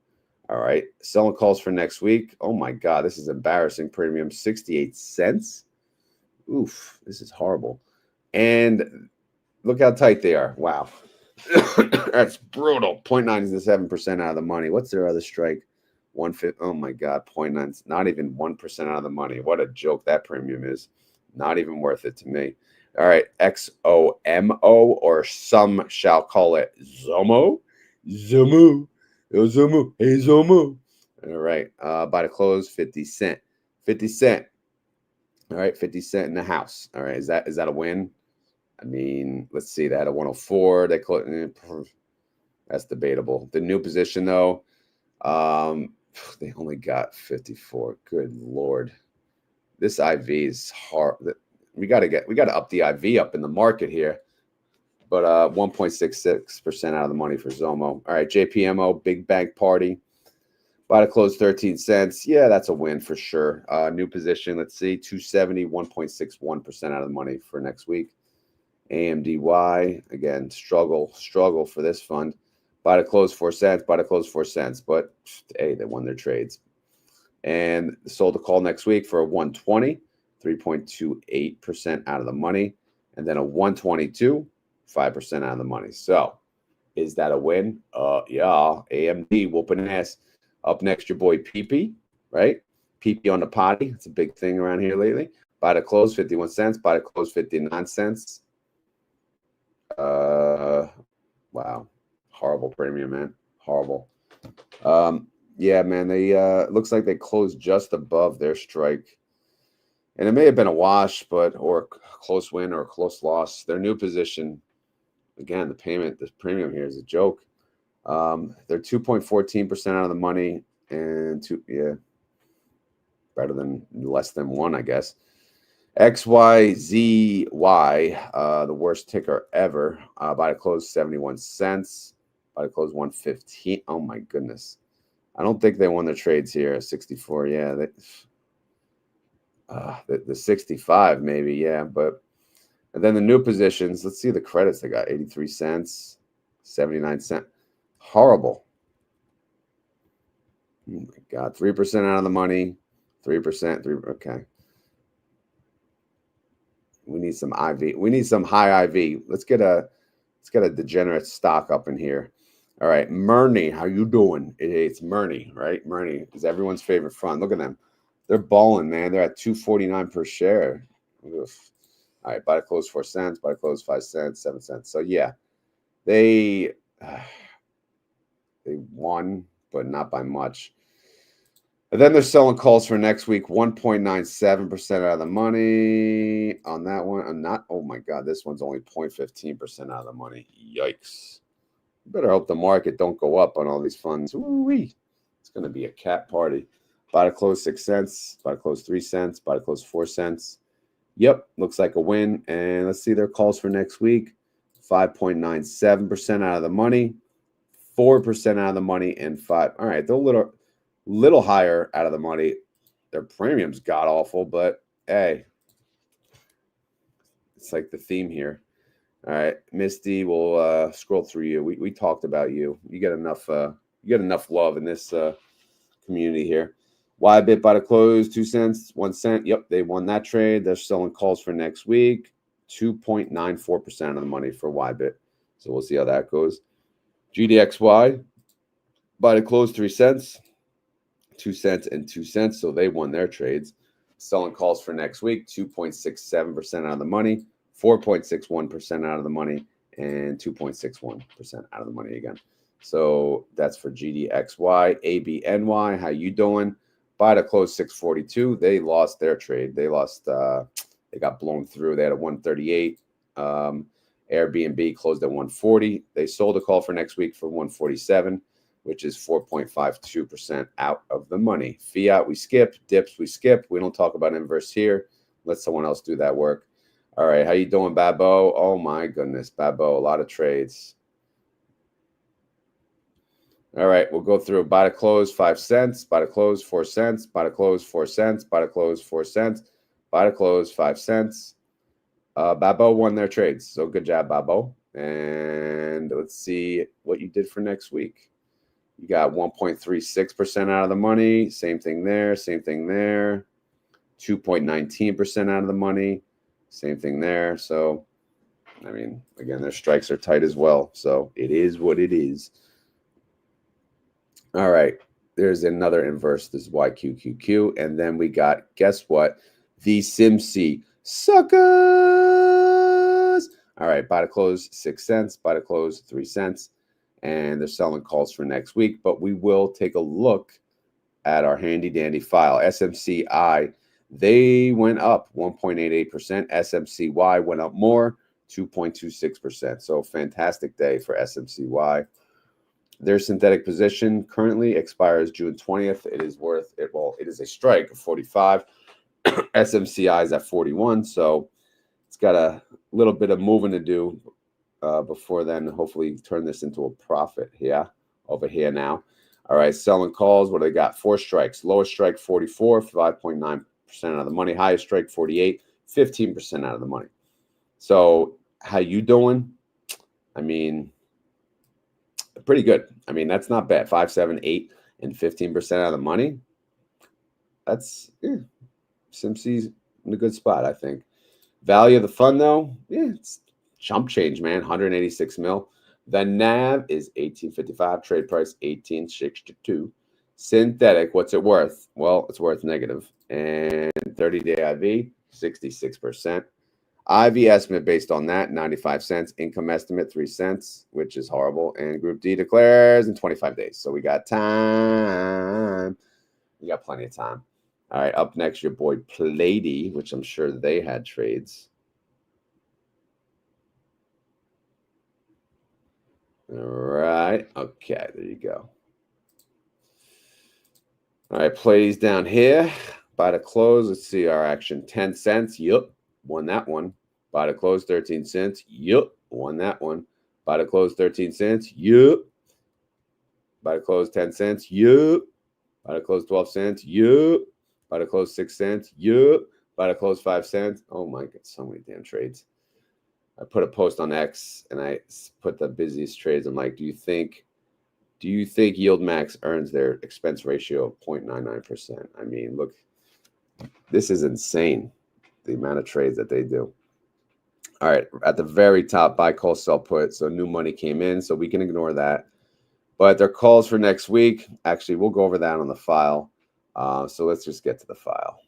All right. Selling calls for next week. Oh my God, this is embarrassing. Premium 68 cents. Oof, this is horrible. And look how tight they are. Wow. That's brutal. 0.97% out of the money. What's their other strike? 150. Oh my God, 0.9. Not even 1% out of the money. What a joke that premium is. Not even worth it to me. All right, XOMO, or some shall call it Zomo. Zomo. Zomo. Hey, Zomo. All right, buy to close 50 cent. 50 cent. All right, 50 cent in the house. All right, is that a win? I mean, let's see. They had a 104. They closed. That's debatable. The new position, though, they only got 54. Good Lord. This IV is hard. We got to up the IV up in the market here. But 1.66% out of the money for Zomo. All right, JPMO, big bank party. Buy to close 13 cents. Yeah, that's a win for sure. New position, let's see, 270, 1.61% out of the money for next week. AMDY, again, struggle for this fund. Buy to close 4 cents, buy to close 4 cents. But, hey, they won their trades. And sold a call next week for a 120, 3.28% out of the money. And then a 122, 5% out of the money. So, is that a win? Yeah, AMD whooping ass. Up next, your boy PP, right? PP on the potty. It's a big thing around here lately. Buy to close 51 cents. Buy to close 59 cents. Wow. Horrible premium, man. Horrible. Yeah, man. They looks like they closed just above their strike. And it may have been a wash, or close win or a close loss. Their new position, again, the premium here is a joke. They're 2.14% out of the money, and better than less than 1, I guess. XYZY, the worst ticker ever. Buy to close 71 cents. Buy to close 115. Oh my goodness. I don't think they won their trades here. 64, yeah. The 65 maybe, yeah. But and then the new positions. Let's see the credits they got. 83 cents, 79 cents. Horrible. Oh my God. 3% out of the money. 3%. Okay. We need some IV. We need some high IV. Let's get a degenerate stock up in here. All right, Murney, how you doing? It's Murney, right? Murney is everyone's favorite fund. Look at them. They're balling, man. They're at $2.49 per share. Oof. All right, buy to close 4 cents, buy to close 5 cents, 7 cents. So yeah, they won, but not by much. And then they're selling calls for next week, 1.97% out of the money on that one. I'm not, oh my God, this one's only 0.15% out of the money. Yikes. You better hope the market don't go up on all these funds. Ooh-wee. It's going to be a cat party. Buy to close 6 cents, buy to close 3 cents, buy to close 4 cents. Yep, looks like a win. And let's see their calls for next week. 5.97% out of the money, 4% out of the money, and 5. All right, they're a little higher out of the money. Their premium's god awful, but hey, it's like the theme here. All right, Misty, we'll scroll through you. We talked about you. You get enough love in this community here. YBIT by the close, 2 cents, 1 cent. Yep, they won that trade. They're selling calls for next week. 2.94% of the money for YBIT. So we'll see how that goes. GDXY by the close, 3 cents. 2 cents and 2 cents, so they won their trades. Selling calls for next week, 2.67% out of the money, 4.61% out of the money, and 2.61% out of the money again. So that's for GDXY. ABNY, how you doing? Buy to close 642. They lost their trade. They got blown through. They had a 138. Airbnb closed at 140. They sold a call for next week for 147. Which is 4.52% out of the money. Fiat, we skip. Dips, we skip. We don't talk about inverse here. Let someone else do that work. All right, how you doing, Babo? Oh, my goodness, Babo, a lot of trades. All right, we'll go through buy to close, 5 cents. Buy to close, 4 cents. Buy to close, 4 cents. Buy to close, 4 cents. Buy to close, 5 cents. Babo won their trades, so good job, Babo. And let's see what you did for next week. You got 1.36% out of the money. Same thing there. Same thing there. 2.19% out of the money. Same thing there. So, I mean, again, their strikes are tight as well. So it is what it is. All right. There's another inverse. This is YQQQ. And then we got, guess what? The SMCY suckers. All right. Buy to close 6 cents. Buy to close 3 cents. And they're selling calls for next week. But we will take a look at our handy dandy file. SMCI, they went up 1.88%. SMCY went up more, 2.26%. So fantastic day for SMCY. Their synthetic position currently expires June 20th. It is worth it. Well, it is a strike of 45. SMCI is at 41. So it's got a little bit of moving to do. Before then, hopefully turn this into a profit here, over here now. All right, selling calls. What do they got? 4 strikes. Lowest strike, 44, 5.9% out of the money. Highest strike, 48, 15% out of the money. So how you doing? I mean, pretty good. I mean, that's not bad. 5, 7, 8, and 15% out of the money. That's SimC's in a good spot, I think. Value of the fund, though, it's chump change, man. 186 mil. The NAV is 1855. Trade price 1862. Synthetic, what's it worth? Well, it's worth negative. And 30-day IV, 66%. IV estimate based on that, 95 cents. Income estimate, 3 cents, which is horrible. And Group D declares in 25 days. So we got time. We got plenty of time. All right, up next, your boy PLTY, which I'm sure they had trades. All right. Okay, there you go. All right, plays down here. Buy to close. Let's see our action. 10 cents. Yup. Won that one. Buy to close 13 cents. Yup. Won that one. Buy to close 13 cents. Yup. Buy to close 10 cents. Yup. Buy to close 12 cents. Yup. Buy to close 6 cents. Yup. Buy to close 5 cents. Oh my God, so many damn trades. I put a post on X and I put the busiest trades. I'm like, do you think YieldMax earns their expense ratio of 0.99%? I mean, look, this is insane, the amount of trades that they do. All right, at the very top, buy, call, sell, put. So new money came in, so we can ignore that. But their calls for next week, actually, we'll go over that on the file. So let's just get to the file.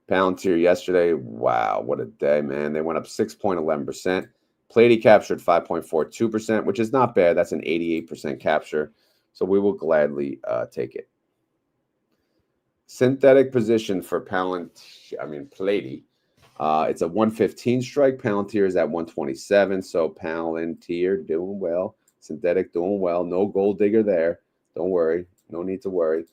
Palantir yesterday, wow, what a day, man. They went up 6.11%. PLTY captured 5.42%, which is not bad. That's an 88% capture. So we will gladly take it. Synthetic position for PLTY. It's a 115 strike. Palantir is at 127. So Palantir doing well. Synthetic doing well. No gold digger there. Don't worry. No need to worry.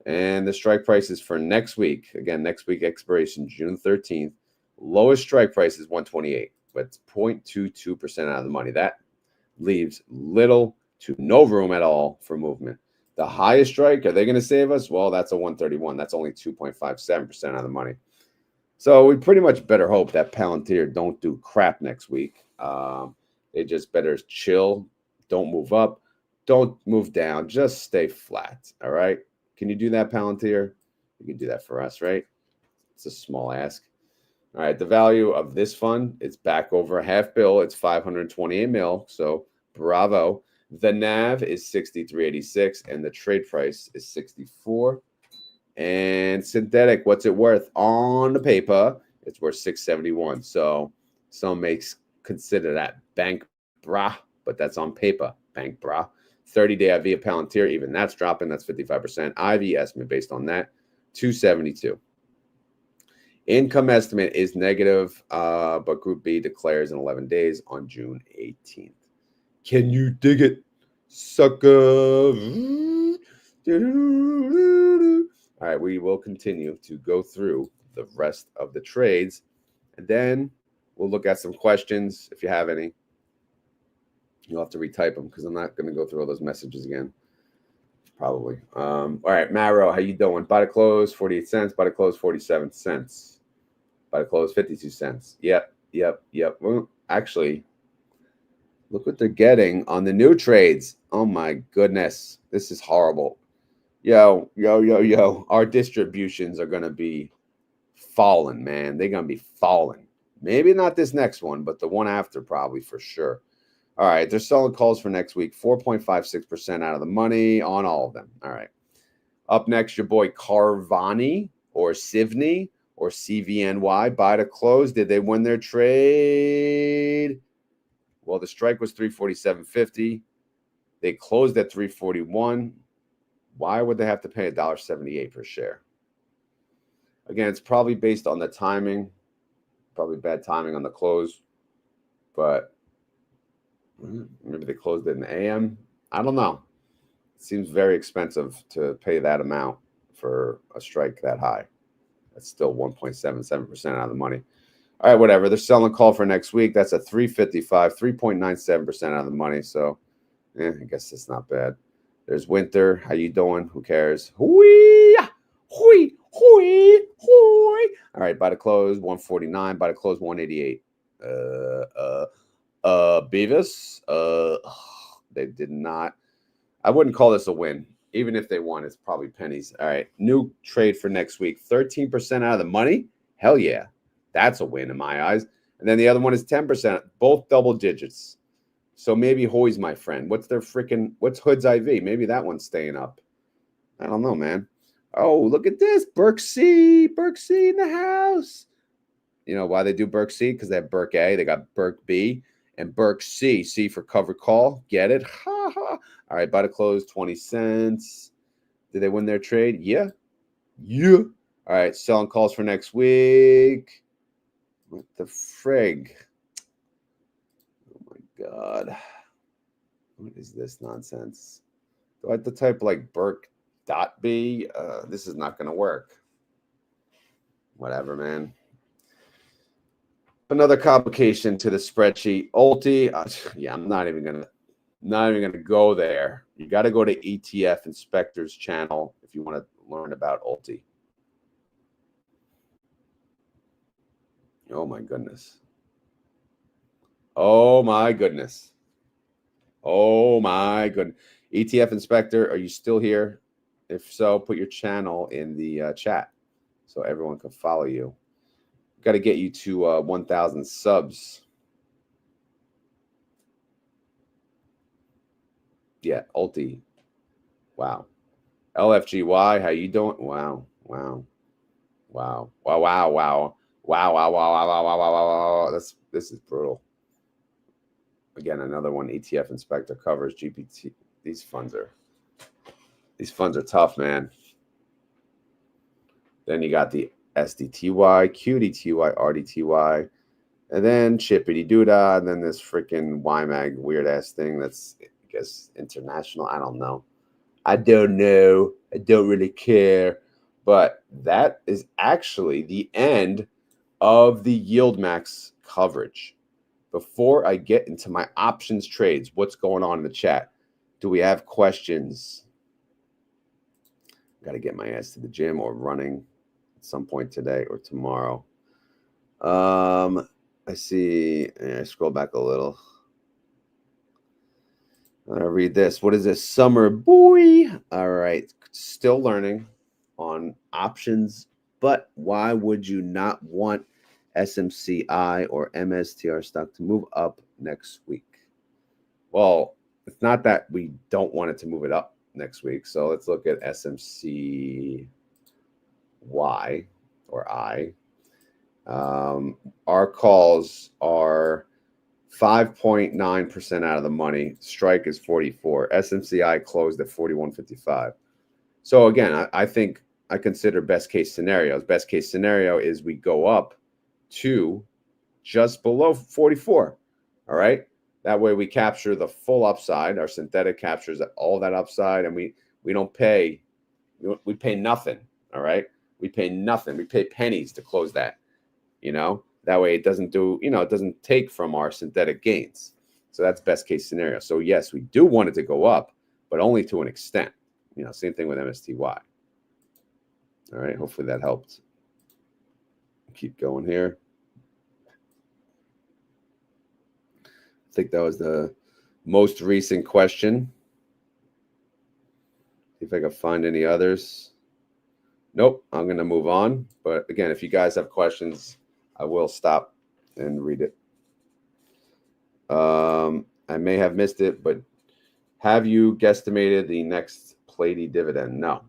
And the strike prices for next week, again, next week expiration, June 13th. Lowest strike price is 128, but it's 0.22% out of the money. That leaves little to no room at all for movement. The highest strike, are they going to save us? Well, that's a 131. That's only 2.57% out of the money. So we pretty much better hope that Palantir don't do crap next week. They just better chill. Don't move up. Don't move down. Just stay flat. All right. Can you do that, Palantir? You can do that for us, right? It's a small ask. All right. The value of this fund is back over a half bill. It's 528 mil. So bravo. The NAV is 63.86 and the trade price is 64. And synthetic, what's it worth on the paper? It's worth 671. So some may consider that bank brah, but that's on paper, bank brah. 30-day IV of Palantir, even that's dropping. That's 55%. IV estimate based on that, 272. Income estimate is negative, but Group B declares in 11 days on June 18th. Can you dig it, sucker? All right, we will continue to go through the rest of the trades, and then we'll look at some questions. If you have any, you'll have to retype them because I'm not going to go through all those messages again. Probably. All right, Maro, how you doing? Buy to close, 48 cents. Buy to close, 47 cents. Buy to close, 52 cents. Yep. Well, actually, look what they're getting on the new trades. Oh, my goodness. This is horrible. Yo. Our distributions are going to be falling, man. They're going to be falling. Maybe not this next one, but the one after probably for sure. All right, they're selling calls for next week, 4.56% out of the money on all of them. All right. Up next, your boy Carvani or Sivny or CVNY. Buy to close. Did they win their trade? Well, the strike was 347.50. They closed at 341. Why would they have to pay $1.78 per share? Again, it's probably based on the timing. Probably bad timing on the close. But maybe they closed it in the AM. I don't know. It seems very expensive to pay that amount for a strike that high. That's still 1.77% out of the money. All right, whatever. They're selling call for next week. That's a 355, 3.97% out of the money. So, I guess it's not bad. There's Winter. How you doing? Who cares? Hui. All right, by the close, 149. By the close, 188. Beavis. They did not. I wouldn't call this a win. Even if they won, it's probably pennies. All right, new trade for next week. 13% out of the money. Hell yeah, that's a win in my eyes. And then the other one is 10%. Both double digits. So maybe Hoy's my friend. What's Hood's IV? Maybe that one's staying up. I don't know, man. Oh, look at this. Burke C in the house. You know why they do Burke C? Because they have Burke A. They got Burke B and Burke C. C for covered call. Get it? Ha ha. All right, buy to close, 20 cents. Did they win their trade? Yeah. All right, selling calls for next week. What the frig? Oh, my God. What is this nonsense? Do I have to type like Burke.B? This is not going to work. Whatever, man. Another complication to the spreadsheet. PLTY. Yeah, I'm not even gonna go there. You got to go to ETF Inspector's channel if you want to learn about PLTY. Oh my goodness. Oh my goodness. Oh my goodness. ETF Inspector, are you still here? If so, put your channel in the chat so everyone can follow you. Got to get you to 1,000 subs. Yeah, PLTY. Wow. LFGY, how you doing? Wow. Wow. Wow. Wow. Wow. Wow. Wow. Wow. Wow. Wow. Wow. Wow. Wow. Wow. This is brutal. Again, another one. ETF Inspector covers GPT. These funds are tough, man. Then you got the SDTY, QDTY, RDTY, and then Chippity Doodah, and then this freaking YMAG weird ass thing that's, I guess, international. I don't know. I don't know. I don't really care. But that is actually the end of the YieldMax coverage. Before I get into my options trades, what's going on in the chat? Do we have questions? Got to get my ass to the gym or running at some point today or tomorrow. I see. I scroll back a little. I'm gonna read this. What is this? Summer boy. All right. Still learning on options, but why would you not want SMCY or MSTR stock to move up next week? Well, it's not that we don't want it to move it up next week. So let's look at SMCY or I. Our calls are 5.9% out of the money. Strike is 44. SMCI closed at 41.55. So again, I think I consider best case scenarios. Best case scenario is we go up to just below 44. All right. That way we capture the full upside. Our synthetic captures all that upside, and we don't pay. We pay nothing. All right. We pay nothing. We pay pennies to close that. That way it doesn't do, it doesn't take from our synthetic gains. So that's best case scenario. So yes, we do want it to go up, but only to an extent. Same thing with MSTY. All right. Hopefully that helped. Keep going here. I think that was the most recent question. See if I can find any others. Nope. I'm going to move on. But again, if you guys have questions, I will stop and read it. I may have missed it, but have you guesstimated the next PLTY dividend? No.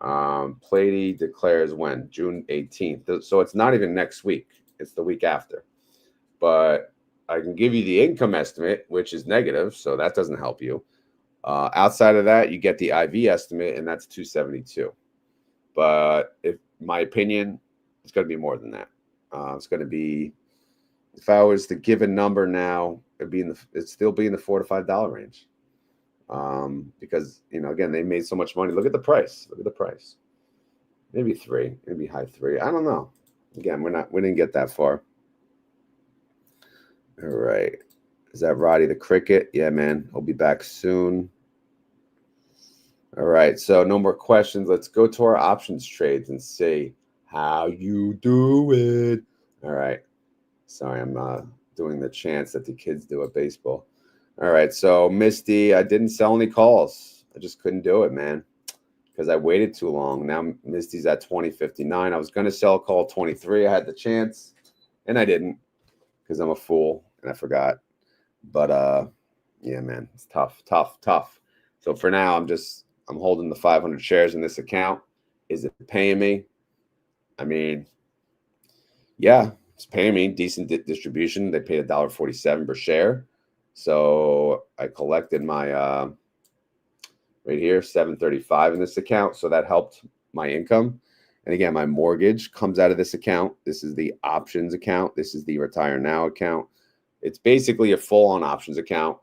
PLTY declares when? June 18th. So it's not even next week. It's the week after. But I can give you the income estimate, which is negative, so that doesn't help you. Outside of that, you get the IV estimate, and that's 272. But in my opinion, it's going to be more than that. It's going to be, if I was to give a number now, it'd still be in the $4 to $5 range. Because again, they made so much money. Look at the price. Look at the price. Maybe 3, maybe high 3. I don't know. Again, we didn't get that far. All right. Is that Roddy the Cricket? Yeah, man. I'll be back soon. All right. So no more questions. Let's go to our options trades and see how you do it. All right. Sorry, I'm doing the chants that the kids do at baseball. All right. So Misty, I didn't sell any calls. I just couldn't do it, man, because I waited too long. Now Misty's at 20.59. I was going to sell call 23. I had the chance, and I didn't because I'm a fool and I forgot. But yeah, man, it's tough. So for now, I'm holding the 500 shares in this account. Is it paying me? I mean, yeah, it's paying me decent distribution. They paid $1.47 per share. So I collected my right here, $7.35 in this account. So that helped my income. And again, my mortgage comes out of this account. This is the options account. This is the retire now account. It's basically a full-on options account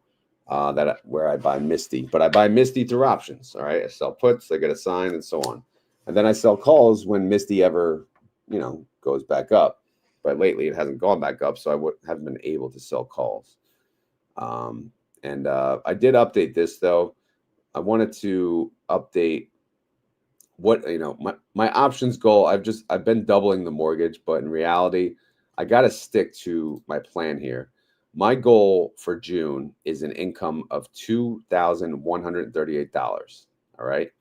where I buy MSTY, but I buy MSTY through options. All right, I sell puts, I get assigned, and so on, and then I sell calls when MSTY ever, goes back up. But lately it hasn't gone back up, so I haven't been able to sell calls. And I did update this though. I wanted to update what my options goal. I've been doubling the mortgage, but in reality, I got to stick to my plan here. My goal for June is an income of $2,138. All right.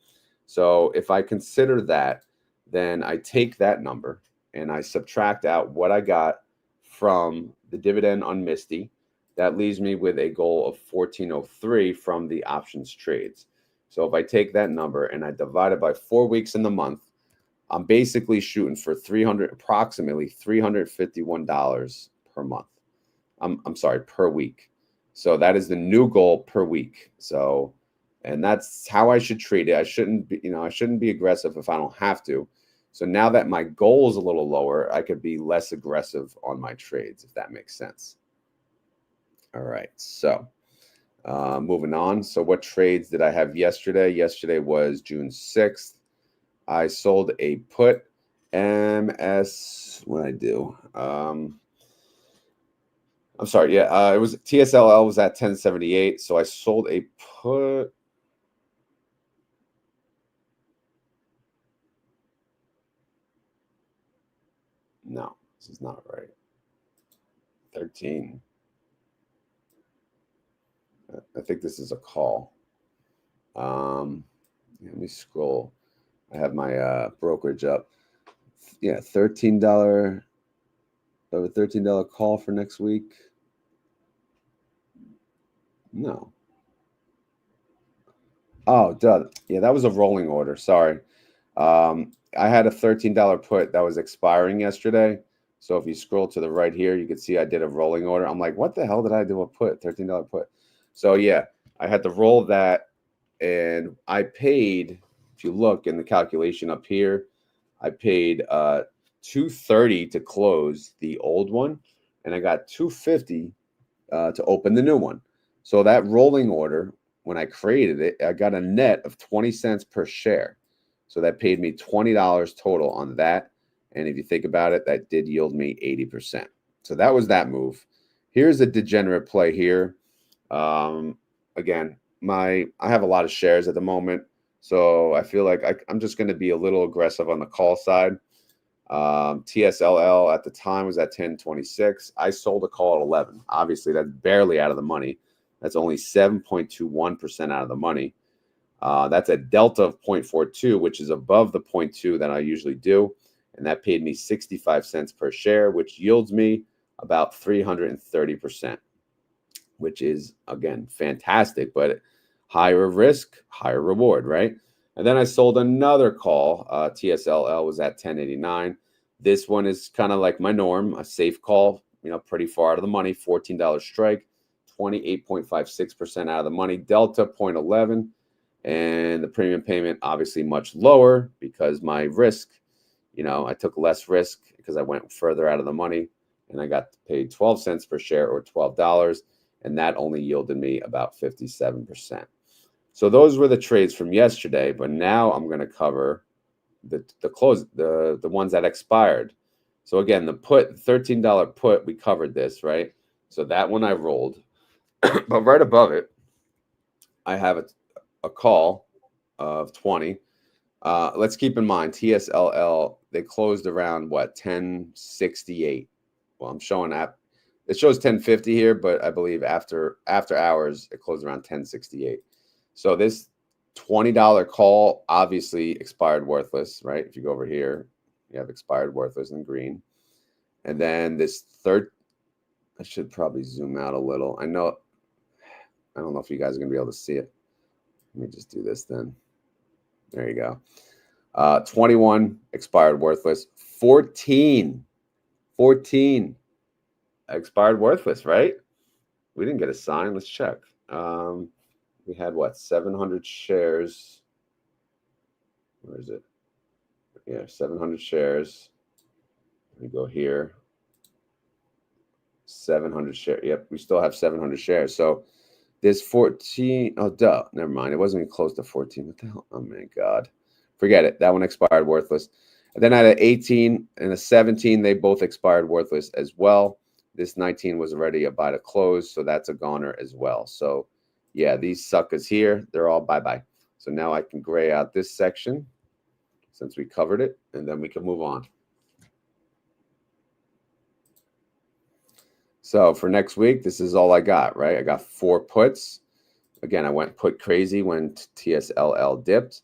So if I consider that, then I take that number and I subtract out what I got from the dividend on MSTY. That leaves me with a goal of 1403 from the options trades. So if I take that number and I divide it by 4 weeks in the month, I'm basically shooting for approximately $351 per month. I'm sorry, per week. So that is the new goal per week. So, and that's how I should treat it. I shouldn't be aggressive if I don't have to. So now that my goal is a little lower, I could be less aggressive on my trades, if that makes sense. All right, so moving on. So what trades did I have yesterday? Yesterday was June 6th. I sold a put what did I do? I'm sorry. Yeah, it was TSLY was at 1078. So I sold a put. No, this is not right. 13. I think this is a call. Let me scroll. I have my brokerage up. Yeah, $13. Over $13 call for next week. No. Oh, duh. Yeah, that was a rolling order. Sorry. I had a $13 put that was expiring yesterday. So if you scroll to the right here, you can see I did a rolling order. I'm like, what the hell did I do a put? $13 put. So yeah, I had to roll that, and I paid. If you look in the calculation up here, I paid $230 to close the old one, and I got $250 to open the new one. So that rolling order, when I created it, I got a net of 20 cents per share. So that paid me $20 total on that. And if you think about it, that did yield me 80%. So that was that move. Here's a degenerate play here. Again, I have a lot of shares at the moment. So I feel like I'm just going to be a little aggressive on the call side. TSLY at the time was at 1026. I sold a call at 11. Obviously, that's barely out of the money. That's only 7.21% out of the money. That's a delta of 0.42, which is above the 0.2 that I usually do. And that paid me 65 cents per share, which yields me about 330%, which is, again, fantastic, but higher risk, higher reward, right? And then I sold another call. TSLY was at 1089. This one is kind of like my norm, a safe call, pretty far out of the money, $14 strike, 28.56% out of the money, delta 0.11. And the premium payment obviously much lower because my risk, I took less risk because I went further out of the money, and I got paid 12 cents per share or $12, and that only yielded me about 57%. So those were the trades from yesterday, but now I'm going to cover the ones that expired. So again, the put, $13 put, we covered this, right? So that one I rolled, but right above it, I have a call of 20. Let's keep in mind TSLY, they closed around 1068. Well, I'm showing that it shows 1050 here, but I believe after hours it closed around 1068. So this $20 call obviously expired worthless, right? If you go over here, you have expired worthless in green. And then this third, I should probably zoom out a little. I don't know if you guys are going to be able to see it. Let me just do this then. There you go. 21 expired worthless. 14 expired worthless, right? We didn't get a sign. Let's check. We had 700 shares. Where is it? Yeah, 700 shares. Let me go here. 700 shares. Yep, we still have 700 shares. So there's 14. Oh, duh. Never mind. It wasn't even close to 14. What the hell? Oh, my God. Forget it. That one expired worthless. And then I had an 18 and a 17. They both expired worthless as well. This 19 was already a buy to close, so that's a goner as well. So, yeah, these suckers here, they're all bye-bye. So now I can gray out this section since we covered it, and then we can move on. So for next week, this is all I got, right? I got 4 puts. Again, I went put crazy when TSLL dipped,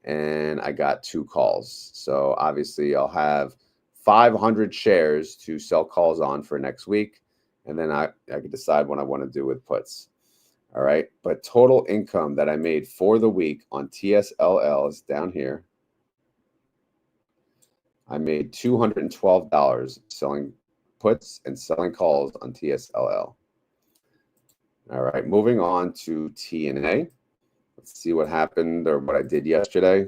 and I got 2 calls. So obviously I'll have 500 shares to sell calls on for next week, and then I can decide what I want to do with puts. All right, but total income that I made for the week on TSLL is down here. I made $212 selling puts and selling calls on TSLL. All right, moving on to TNA. Let's see what happened or what I did yesterday.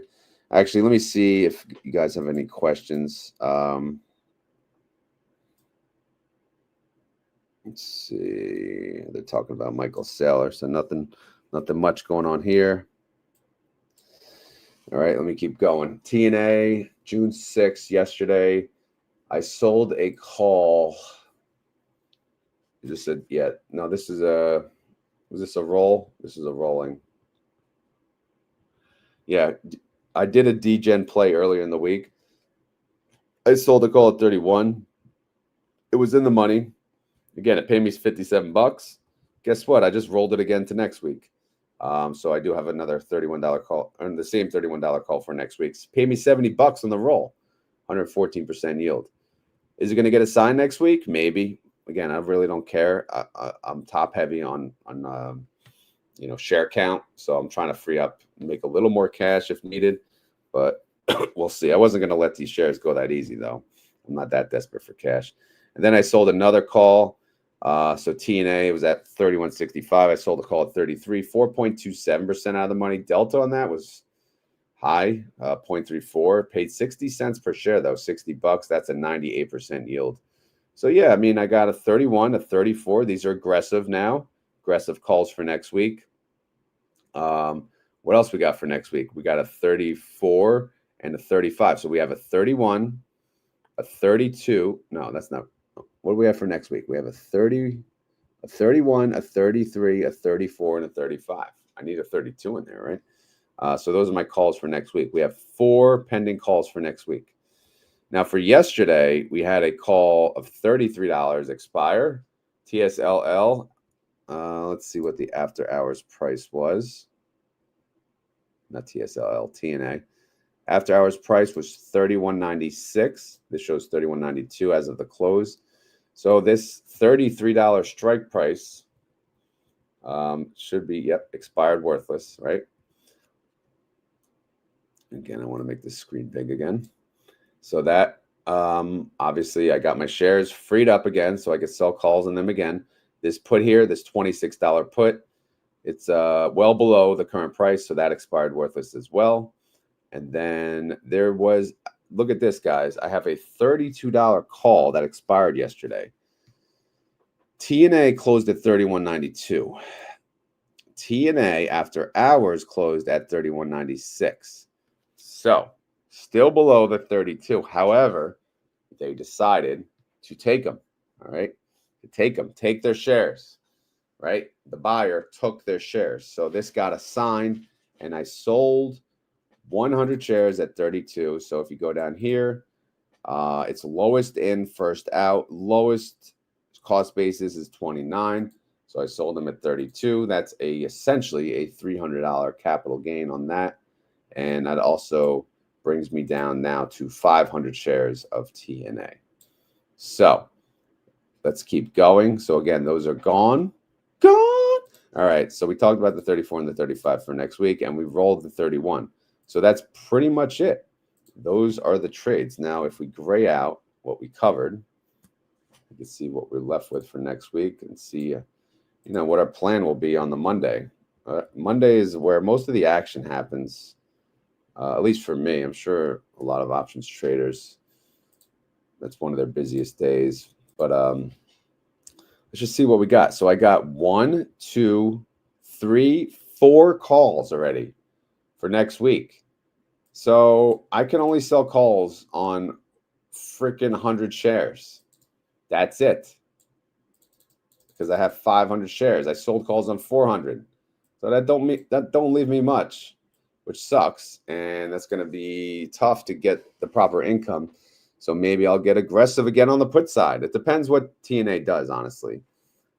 Actually, let me see if you guys have any questions. Let's see. They're talking about Michael Saylor, so nothing much going on here. All right, let me keep going. TNA, June 6th, yesterday. I sold a call. You just said, yeah, no, this is a, was this a roll? This is a rolling. Yeah, I did a degen play earlier in the week. I sold a call at 31. It was in the money. Again, it paid me $57. Guess what? I just rolled it again to next week. So I do have another $31 call, and the same $31 call for next week. Pay me $70 on the roll, 114% yield. Is it going to get a sign next week? Maybe. Again, I really don't care. I'm top heavy on share count, so I'm trying to free up and make a little more cash if needed, but we'll see. I wasn't going to let these shares go that easy, though. I'm not that desperate for cash. And then I sold another call. So TNA was at 31.65. I sold a call at 33, 4.27% out of the money. Delta on that was high, 0.34. Paid 60 cents per share, though, $60. That's a 98% yield. So, yeah, I mean, I got a 31, a 34. These are aggressive now. Aggressive calls for next week. What else we got for next week? We got a 34 and a 35. So we have a 31, a 32. No, that's not. What do we have for next week? We have a 30, a 31, a 33, a 34, and a 35. I need a 32 in there, right? So those are my calls for next week. We have 4 pending calls for next week. Now for yesterday, we had a call of $33 expire. TSLL. Let's see what the after hours price was. Not TSLL, TNA. After hours price was $31.96. This shows $31.92 as of the close. So this $33 strike price should be, yep, expired worthless, right? Again, I want to make this screen big again. So that, obviously, I got my shares freed up again so I could sell calls on them again. This put here, this $26 put, it's well below the current price, so that expired worthless as well. And then there was, look at this, guys. I have a $32 call that expired yesterday. TNA closed at $31.92. TNA after hours closed at $31.96. So still below the 32. However, they decided to take them. All right, to take them, take their shares. Right, the buyer took their shares. So this got assigned, and I sold 100 shares at 32. So if you go down here, it's lowest in, first out. Lowest cost basis is 29. So I sold them at 32. That's essentially a $300 capital gain on that. And that also brings me down now to 500 shares of TNA. So let's keep going. So again, those are gone. All right, so we talked about the 34 and the 35 for next week, and we rolled the 31. So that's pretty much it. Those are the trades. Now, if we gray out what we covered, we can see what we're left with for next week and see, what our plan will be on the Monday. Monday is where most of the action happens, at least for me. I'm sure a lot of options traders, that's one of their busiest days. But let's just see what we got. So I got 1, 2, 3, 4 calls already for next week. So I can only sell calls on freaking 100 shares. That's it. Because I have 500 shares. I sold calls on 400. So that don't leave me much, which sucks. And that's going to be tough to get the proper income. So maybe I'll get aggressive again on the put side. It depends what TNA does, honestly.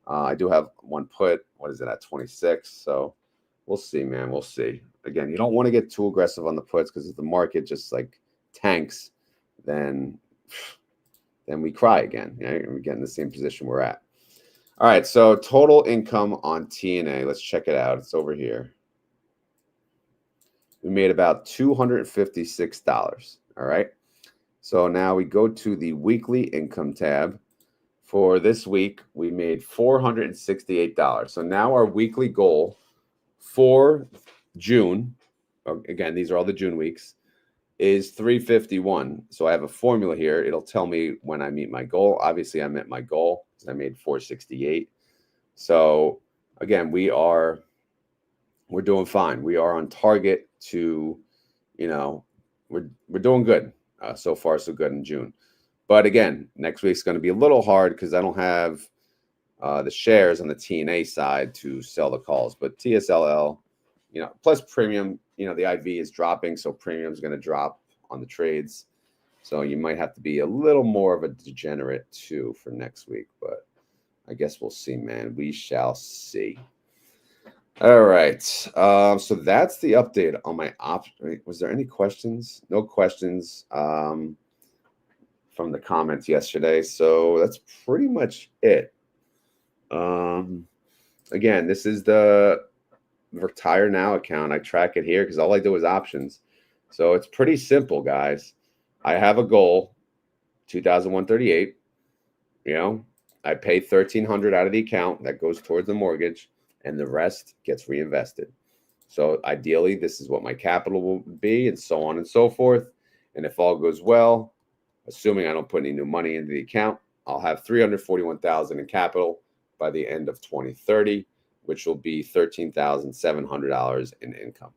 I do have one put. What is it at 26? So we'll see, man. We'll see. Again, you don't want to get too aggressive on the puts because if the market just like tanks, then we cry again. Right? We get in the same position we're at. All right, so total income on TNA. Let's check it out. It's over here. We made about $256. All right. So now we go to the weekly income tab. For this week, we made $468. So now our weekly goal for June, again, these are all the June weeks, is 351. So I have a formula here. It'll tell me when I meet my goal. Obviously, I met my goal because I made 468. So again, we're doing fine. We are on target to, we're doing good. So far, so good in June. But again, next week's going to be a little hard because I don't have the shares on the TNA side to sell the calls. But TSLL, plus premium, the IV is dropping, so premium is going to drop on the trades. So you might have to be a little more of a degenerate too for next week. But I guess we'll see, man. We shall see. All right. So that's the update on my option. Was there any questions? No questions from the comments yesterday. So that's pretty much it. Again, this is the retire now account. I track it here because all I do is options. So it's pretty simple, guys. I have a goal, 2,138. I pay $1,300 out of the account that goes towards the mortgage, and the rest gets reinvested. So ideally, this is what my capital will be, and so on and so forth. And if all goes well, assuming I don't put any new money into the account, I'll have $341,000 in capital by the end of 2030, which will be $13,700 in income.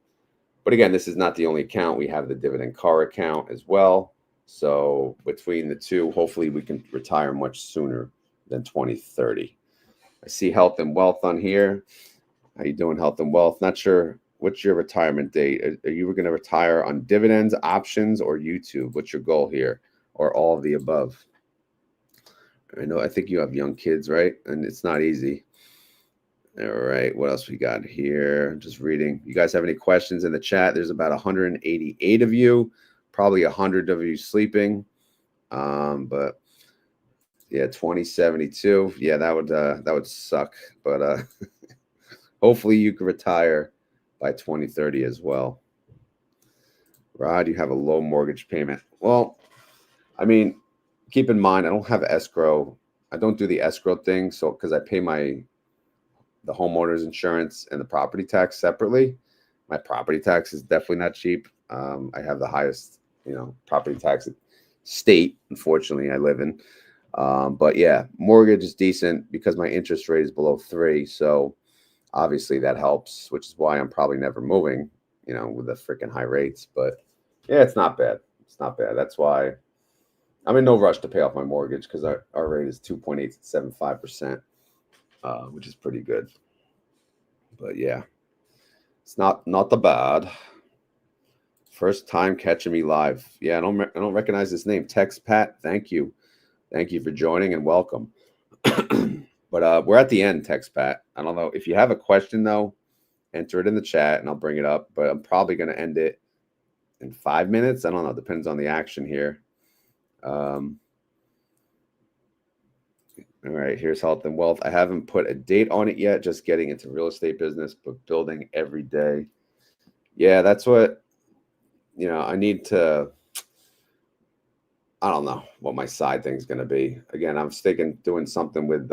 But again, this is not the only account. We have the dividend car account as well. So between the two, hopefully we can retire much sooner than 2030. I see health and wealth on here. How you doing, health and wealth? Not sure. What's your retirement date? Are you going to retire on dividends, options, or YouTube? What's your goal here? Or all of the above? I think you have young kids, right? And it's not easy. All right, what else we got here? Just reading. You guys have any questions in the chat? There's about 188 of you, probably 100 of you sleeping. But yeah, 2072. Yeah, that would suck. But hopefully you can retire by 2030 as well. Rod, you have a low mortgage payment. Well, I mean, keep in mind, I don't have escrow. I don't do the escrow thing. So because I pay the homeowner's insurance and the property tax separately. My property tax is definitely not cheap. I have the highest, property tax state, unfortunately, I live in. But yeah, mortgage is decent because my interest rate is below 3. So obviously that helps, which is why I'm probably never moving, with the freaking high rates. But yeah, it's not bad. It's not bad. That's why I'm in no rush to pay off my mortgage because our rate is 2.875%. Which is pretty good. But yeah, it's not the bad. First time catching me live. Yeah, I don't recognize this name. Tex Pat, thank you for joining and welcome. But we're at the end, Tex Pat. I don't know if you have a question though. Enter it in the chat and I'll bring it up. But I'm probably going to end it in 5 minutes. I don't know. Depends on the action here. All right, here's health and wealth. I haven't put a date on it yet, just getting into real estate business, but building every day. Yeah, that's what, I need to, I don't know what my side thing is going to be. Again, I'm doing something with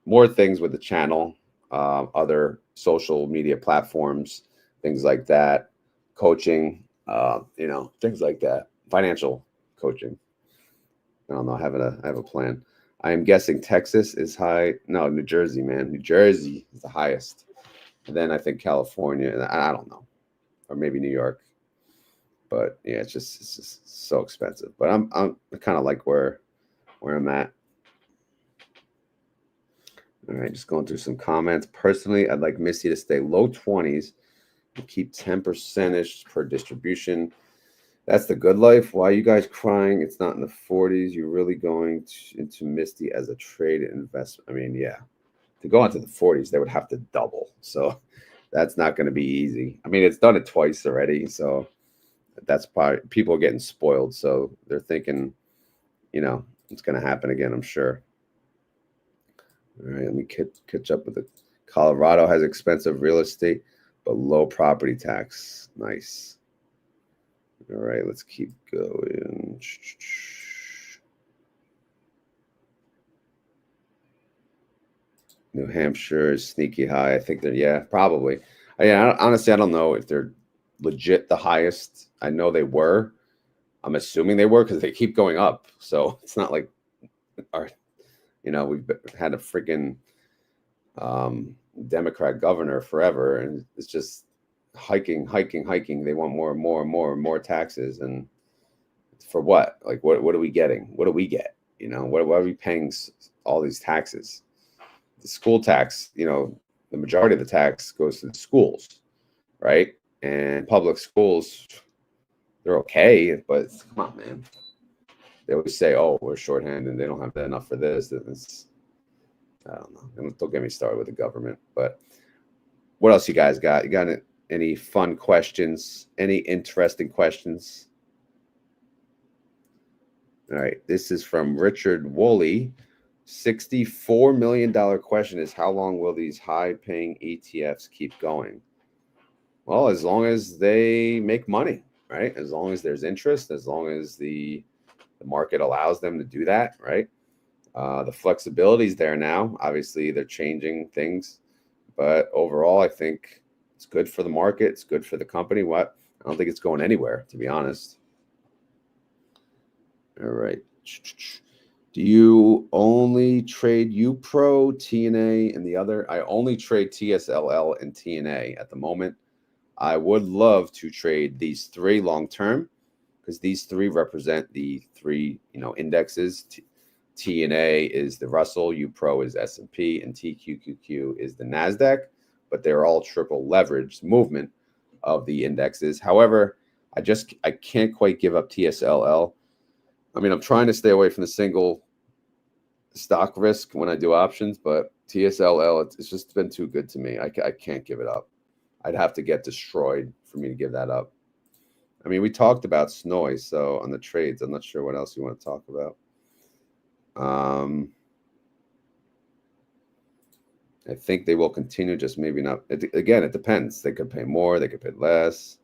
more things with the channel, other social media platforms, things like that, coaching, things like that, financial coaching. I don't know. I have a plan. I am guessing Texas is high. No, New Jersey, man. New Jersey is the highest. And then I think California. And I don't know, or maybe New York. But yeah, it's just so expensive. But I kind of like where I'm at. All right, just going through some comments. Personally, I'd like MSTY to stay low 20s and keep 10% per distribution. That's the good life. Why are you guys crying? It's not in the 40s. You're really going into MSTY as a trade investment. I mean, yeah, to go into the 40s, they would have to double. So that's not going to be easy. I mean, it's done it twice already. So that's probably people are getting spoiled. So they're thinking, you know, it's going to happen again, I'm sure. All right, let me catch up with it. Colorado has expensive real estate, but low property tax. Nice. All right, let's keep going. New Hampshire is sneaky high. I think they're, yeah, probably. Honestly, I don't know if they're legit the highest. I know they were. I'm assuming they were because they keep going up. So it's not like we've had a freaking Democrat governor forever, and it's just hiking. They want more and more and more and more taxes, and for what? Like, what are we getting? What do we get? Why are we paying all these taxes? The school tax, the majority of the tax goes to the schools, right? And public schools, they're okay, but come on, man. They always say, "Oh, we're shorthanded, and they don't have enough for this." I don't know. Don't get me started with the government. But what else you guys got? You got any fun questions? Any interesting questions? All right. This is from Richard Woolley. $64 million question is, how long will these high-paying ETFs keep going? Well, as long as they make money, right? As long as there's interest, as long as the market allows them to do that, right? The flexibility is there now. Obviously, they're changing things, but overall, I think it's good for the market. It's good for the company. I don't think it's going anywhere, to be honest. All right. Do you only trade UPRO, TNA, and the other? I only trade TSLL and TNA at the moment. I would love to trade these three long term because these three represent the three, indexes. TNA is the Russell, UPRO is S&P, and TQQQ is the NASDAQ, but they're all triple leveraged movement of the indexes. However, I can't quite give up TSLL. I mean, I'm trying to stay away from the single stock risk when I do options, but TSLL, it's just been too good to me. I can't give it up. I'd have to get destroyed for me to give that up. I mean, we talked about SMCY, so on the trades, I'm not sure what else you want to talk about. I think they will continue, just maybe not. Again, it depends. They could pay more, they could pay less.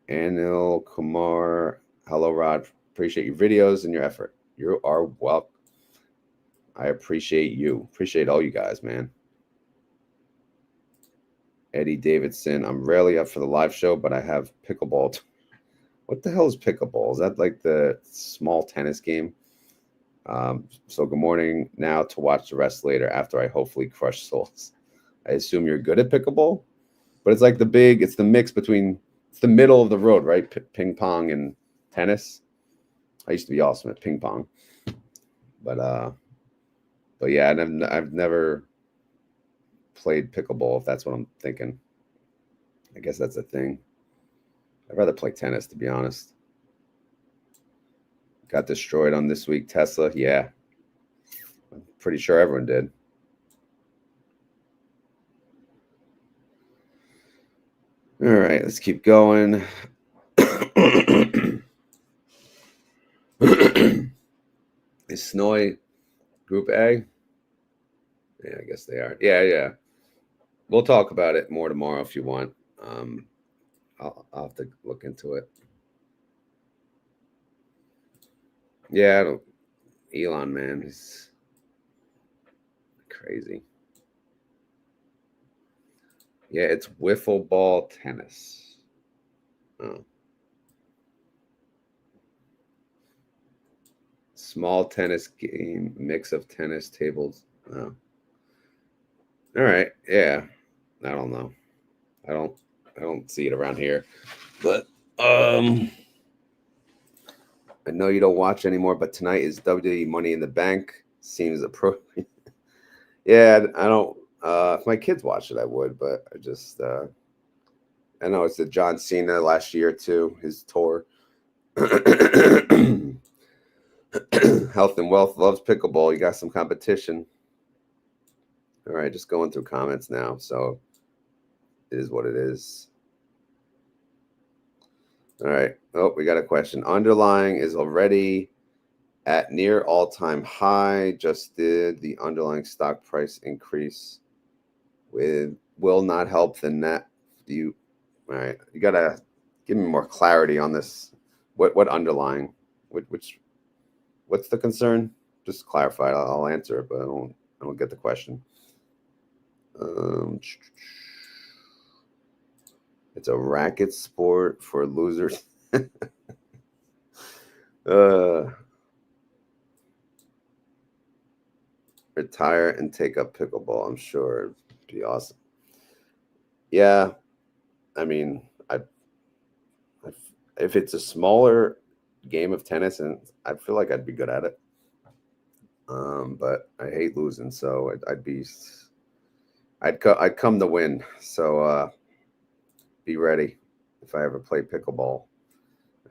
Anil Kumar, hello, Rod. Appreciate your videos and your effort. You are welcome. I appreciate you. Appreciate all you guys, man. Eddie Davidson, I'm rarely up for the live show, but I have pickleball. What the hell is pickleball? Is that like the small tennis game? So good morning now, to watch the rest later after I hopefully crush souls. I assume you're good at pickleball, but it's like it's the mix between, it's the middle of the road, right? Ping pong and tennis. I used to be awesome at ping pong, but yeah, I've never played pickleball, if that's what I'm thinking. I guess that's a thing. I'd rather play tennis, to be honest. Got destroyed on this week. Tesla, yeah. I'm pretty sure everyone did. All right, let's keep going. Is SMCY Group A? Yeah, I guess they are. Yeah. We'll talk about it more tomorrow if you want. I'll have to look into it. Yeah, Elon, man, he's crazy. Yeah, it's wiffle ball tennis. Oh. Small tennis game, mix of tennis tables. Oh. All right. Yeah. I don't know. I don't see it around here. But I know you don't watch anymore, but tonight is WWE Money in the Bank. Seems appropriate. Yeah, I don't if my kids watch it I would, but I just I know it's the John Cena last year too, his tour. Health and Wealth loves pickleball. You got some competition. All right, just going through comments now. So it is what it is. All right. Oh, we got a question. Underlying is already at near all-time high. Just did the underlying stock price increase with will not help the net. Do you? All right. You gotta give me more clarity on this. What underlying? What's the concern? Just clarify. I'll answer it, but I don't get the question. It's a racket sport for losers. Retire and take up pickleball. I'm sure it'd be awesome. Yeah, I mean, if it's a smaller game of tennis, and I feel like I'd be good at it. But I hate losing, so I'd come to win. So be ready if I ever play pickleball.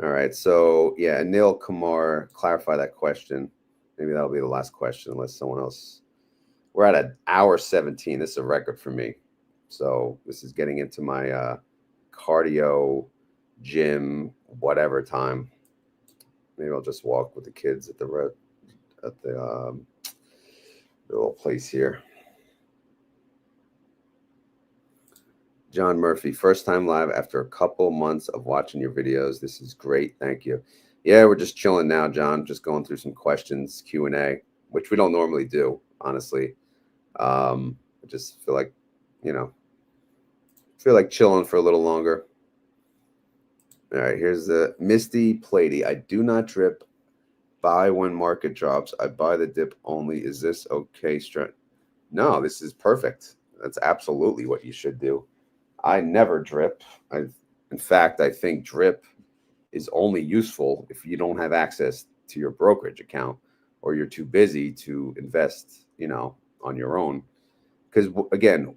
All right, so yeah, Anil Kumar, clarify that question. Maybe that'll be the last question, unless someone else. We're at an hour 17. This is a record for me. So this is getting into my cardio, gym, whatever time. Maybe I'll just walk with the kids at the little place here. John Murphy, first time live after a couple months of watching your videos. This is great. Thank you. Yeah, we're just chilling now, John. Just going through some questions, Q&A, which we don't normally do, honestly. I just feel like, chilling for a little longer. All right, here's the MSTY PLTY. I do not drip. Buy when market drops. I buy the dip only. Is this okay? No, this is perfect. That's absolutely what you should do. I never drip. In fact, I think drip is only useful if you don't have access to your brokerage account or you're too busy to invest, on your own. Because again,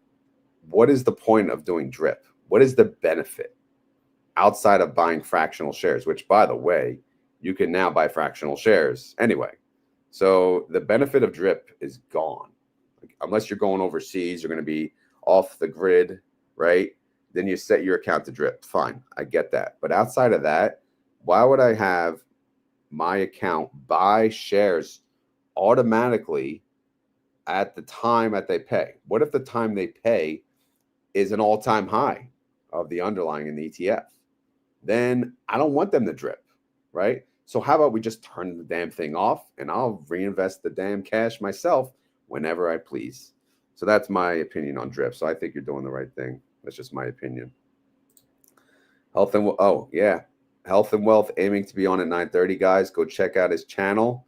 what is the point of doing drip? What is the benefit outside of buying fractional shares, which, by the way, you can now buy fractional shares anyway. So the benefit of drip is gone. Unless you're going overseas, you're going to be off the grid, right? Then you set your account to drip. Fine, I get that. But outside of that, why would I have my account buy shares automatically at the time that they pay? What if the time they pay is an all-time high of the underlying in the ETF? Then I don't want them to drip, right? So how about we just turn the damn thing off and I'll reinvest the damn cash myself whenever I please. So that's my opinion on drip. So I think you're doing the right thing. That's just my opinion. Health and Wealth aiming to be on at 9:30, guys. Go check out his channel.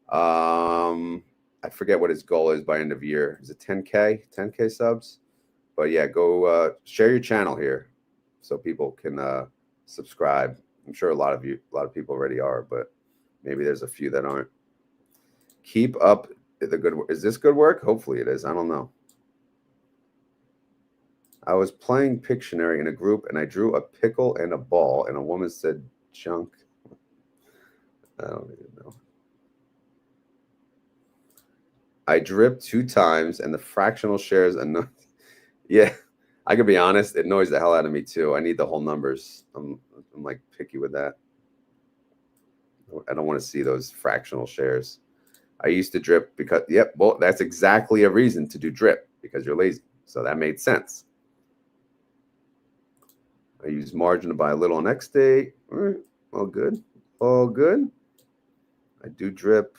I forget what his goal is by end of year. Is it 10K? 10K subs? But yeah, go share your channel here so people can subscribe. I'm sure a lot of people already are, but maybe there's a few that aren't. Keep up the good work. Is this good work? Hopefully it is. I don't know. I was playing Pictionary in a group and I drew a pickle and a ball and a woman said junk. I don't even know. I dripped 2 times and the fractional shares annoyed. Yeah, I could be honest. It annoys the hell out of me too. I need the whole numbers. I'm like picky with that. I don't want to see those fractional shares. I used to drip because, well, that's exactly a reason to do drip, because you're lazy. So that made sense. I use margin to buy a little on X day. All right, all good. All good. I do drip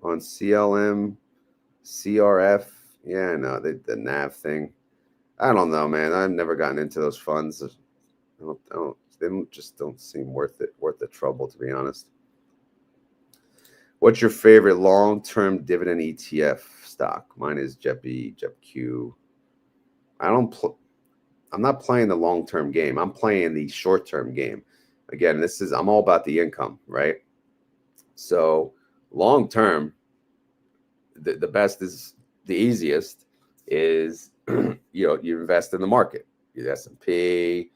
on CLM, CRF. Yeah, no, the NAV thing. I don't know, man. I've never gotten into those funds. They just don't seem worth the trouble, to be honest. What's your favorite long-term dividend ETF stock? Mine is JEPI, JEPQ. I'm not playing the long-term game. I'm playing the short-term game. Again, I'm all about the income, right? So long-term, the best is the easiest is you invest in the market, the S&P,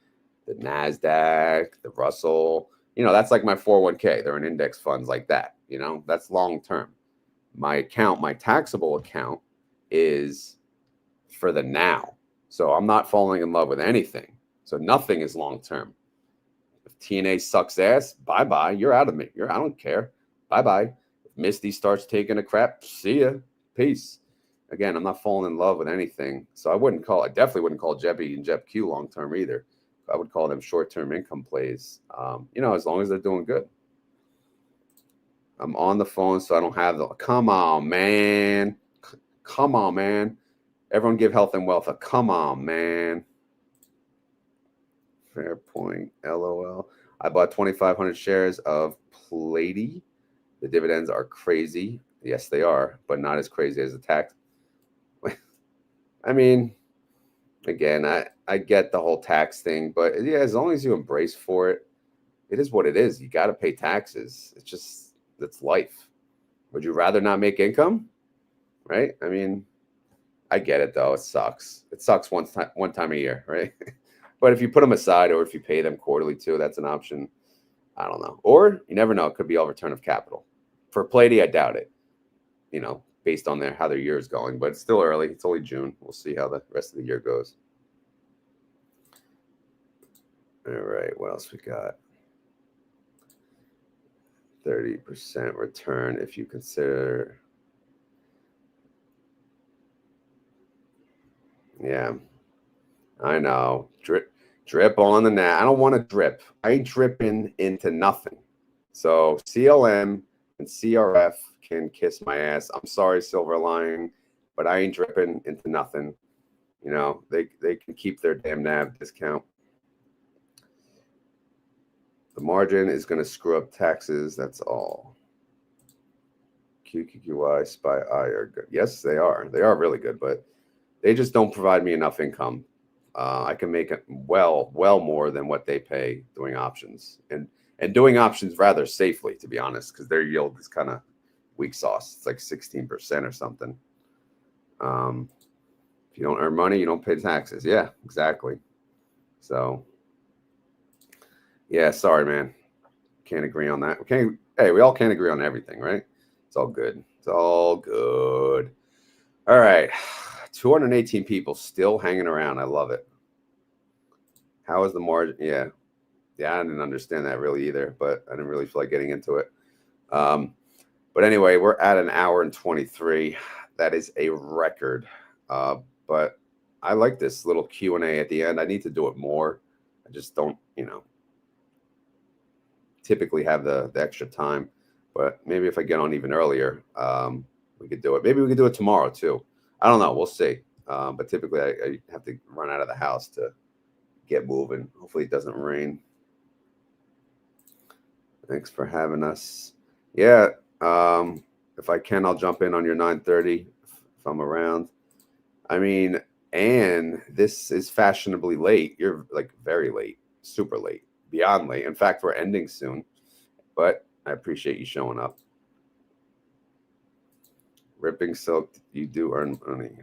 the NASDAQ, the Russell. That's like my 401k. They're in index funds like that. That's long-term. My taxable account is for the now. So I'm not falling in love with anything. So nothing is long-term. If TNA sucks ass, bye-bye. You're out of me. I don't care. Bye-bye. If Misty starts taking a crap, see ya. Peace. Again, I'm not falling in love with anything. So I definitely wouldn't call JEPI and JEPQ long-term either. I would call them short-term income plays, as long as they're doing good. I'm on the phone, so I don't have come on, man. Come on, man. Everyone give health and wealth a come on, man. Fair point. LOL. I bought 2,500 shares of PLTY. The dividends are crazy. Yes, they are, but not as crazy as the tax. I mean, again, I get the whole tax thing, but yeah, as long as you embrace for it, it is what it is. You got to pay taxes. It's life. Would you rather not make income? Right? I mean, I get it though. It sucks. It sucks one time a year, right? But if you put them aside or if you pay them quarterly too, that's an option. I don't know. Or you never know. It could be all return of capital. For PLTY, I doubt it, based on how their year is going. But it's still early. It's only June. We'll see how the rest of the year goes. All right. What else we got? 30% return if you consider. Yeah, I know. Drip on the net. I don't want to drip. I ain't dripping into nothing. So CLM and CRF can kiss my ass. I'm sorry, Silver Lining, but I ain't dripping into nothing. They can keep their damn NAV discount. The margin is going to screw up taxes. That's all. QQQY, SPY are good. Yes, they are. They are really good, but they just don't provide me enough income. I can make it well more than what they pay doing options and doing options rather safely, to be honest, because their yield is kind of weak sauce. It's like 16% or something. If you don't earn money, you don't pay taxes. Yeah, exactly. So, yeah, sorry, man. Can't agree on that. Hey, we all can't agree on everything, right? It's all good. It's all good. All right. 218 people still hanging around. I love it. How is the margin? Yeah, I didn't understand that really either, but I didn't really feel like getting into it. But anyway, we're at an hour and 23. That is a record. But I like this little Q&A at the end. I need to do it more. I just don't, typically have the extra time. But maybe if I get on even earlier, we could do it. Maybe we could do it tomorrow too. I don't know. We'll see. But typically I have to run out of the house to get moving. Hopefully it doesn't rain. Thanks for having us. Yeah. If I can, I'll jump in on your 9:30 if I'm around. I mean, and this is fashionably late. You're like very late, super late, beyond late. In fact, we're ending soon, but I appreciate you showing up. Ripping Silk, you do earn money.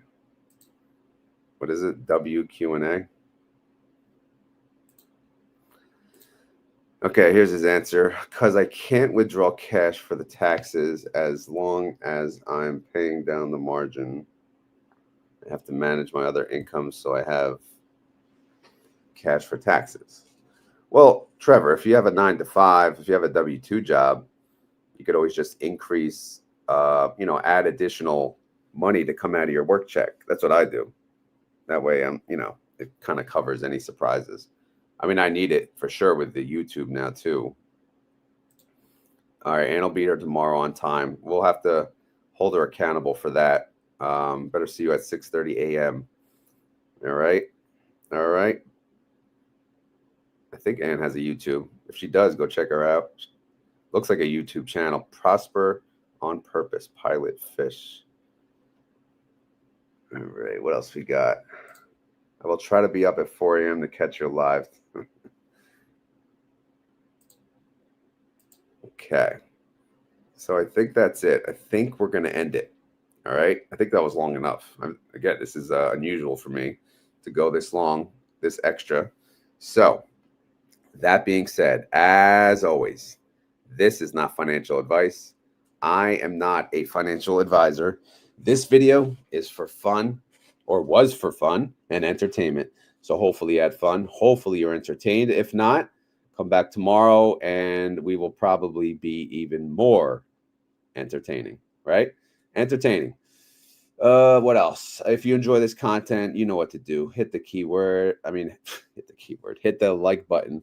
What is it? WQ&A? Okay, here's his answer. Because I can't withdraw cash for the taxes as long as I'm paying down the margin. I have to manage my other income so I have cash for taxes. Well, Trevor, if you have a 9-to-5, if you have a W-2 job, you could always just increase, add additional money to come out of your work check. That's what I do. That way, it kind of covers any surprises. I mean, I need it for sure with the YouTube now too. All right, Ann will be here tomorrow on time. We'll have to hold her accountable for that. Better see you at 6:30 a.m. All right. I think Ann has a YouTube. If she does, go check her out. Looks like a YouTube channel. Prosper on purpose. Pilot fish. All right, what else we got? I will try to be up at 4 a.m. to catch your live. Okay. So I think that's it. I think we're going to end it. All right. I think that was long enough. Again, this is unusual for me to go this long, this extra. So that being said, as always, this is not financial advice. I am not a financial advisor. This video is for fun, or was for fun and entertainment. So hopefully you had fun. Hopefully you're entertained. If not, come back tomorrow and we will probably be even more entertaining, right? Entertaining. What else? If you enjoy this content, you know what to do. Hit the keyword. Hit the keyword. Hit the like button.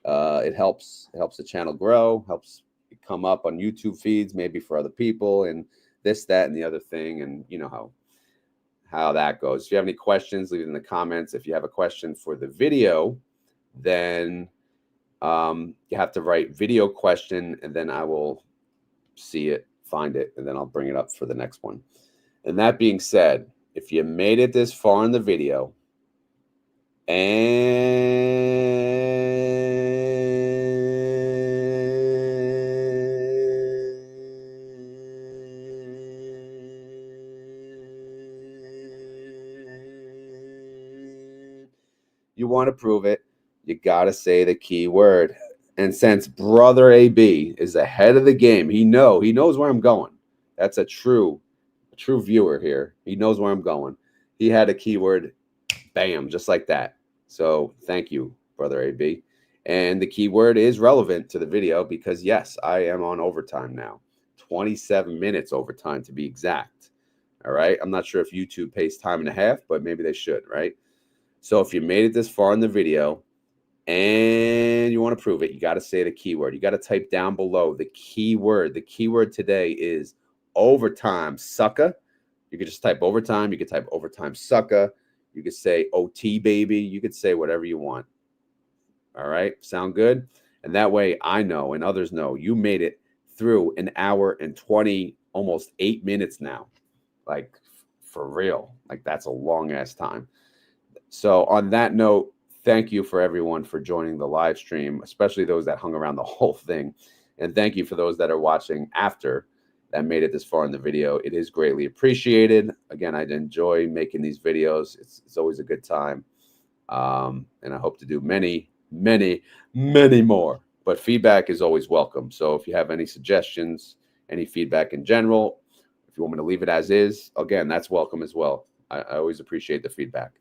It helps the channel grow, helps it come up on YouTube feeds, maybe for other people, and this, that, and the other thing. And you know how that goes. If you have any questions, leave it in the comments. If you have a question for the video, then you have to write video question, and then I will see it, find it, and then I'll bring it up for the next one. And that being said, if you made it this far in the video and you want to prove it, you got to say the key word. And since Brother AB is ahead of the game, he knows where I'm going. That's a true viewer here. He knows where I'm going. He had a keyword, bam, just like that. So thank you, Brother AB. And the keyword is relevant to the video because, yes, I am on overtime now. 27 minutes overtime to be exact. All right. I'm not sure if YouTube pays time and a half, but maybe they should, right? So if you made it this far in the video and you want to prove it, you got to say the keyword. You got to type down below the keyword. The keyword today is overtime, sucker. You could just type overtime. You could type overtime, sucker. You could say OT, baby. You could say whatever you want. All right. Sound good? And that way I know and others know you made it through an hour and 20, almost 8 minutes now. Like, for real. Like, that's a long ass time. So on that note, thank you for everyone for joining the live stream, especially those that hung around the whole thing. And thank you for those that are watching after that made it this far in the video. It is greatly appreciated. Again, I enjoy making these videos. It's always a good time. And I hope to do many, many, many more. But feedback is always welcome. So if you have any suggestions, any feedback in general, if you want me to leave it as is, again, that's welcome as well. I always appreciate the feedback.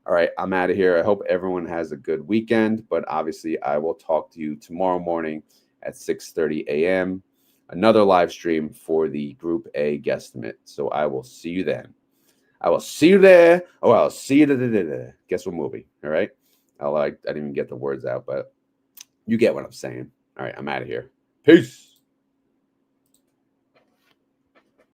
All right, I'm out of here. I hope everyone has a good weekend, but obviously I will talk to you tomorrow morning at 6:30 a.m. Another live stream for the Group A guesstimate. So I will see you then. I will see you there. Oh, I'll see you there. Guess what movie? All right. I didn't even get the words out, but you get what I'm saying. All right, I'm out of here. Peace.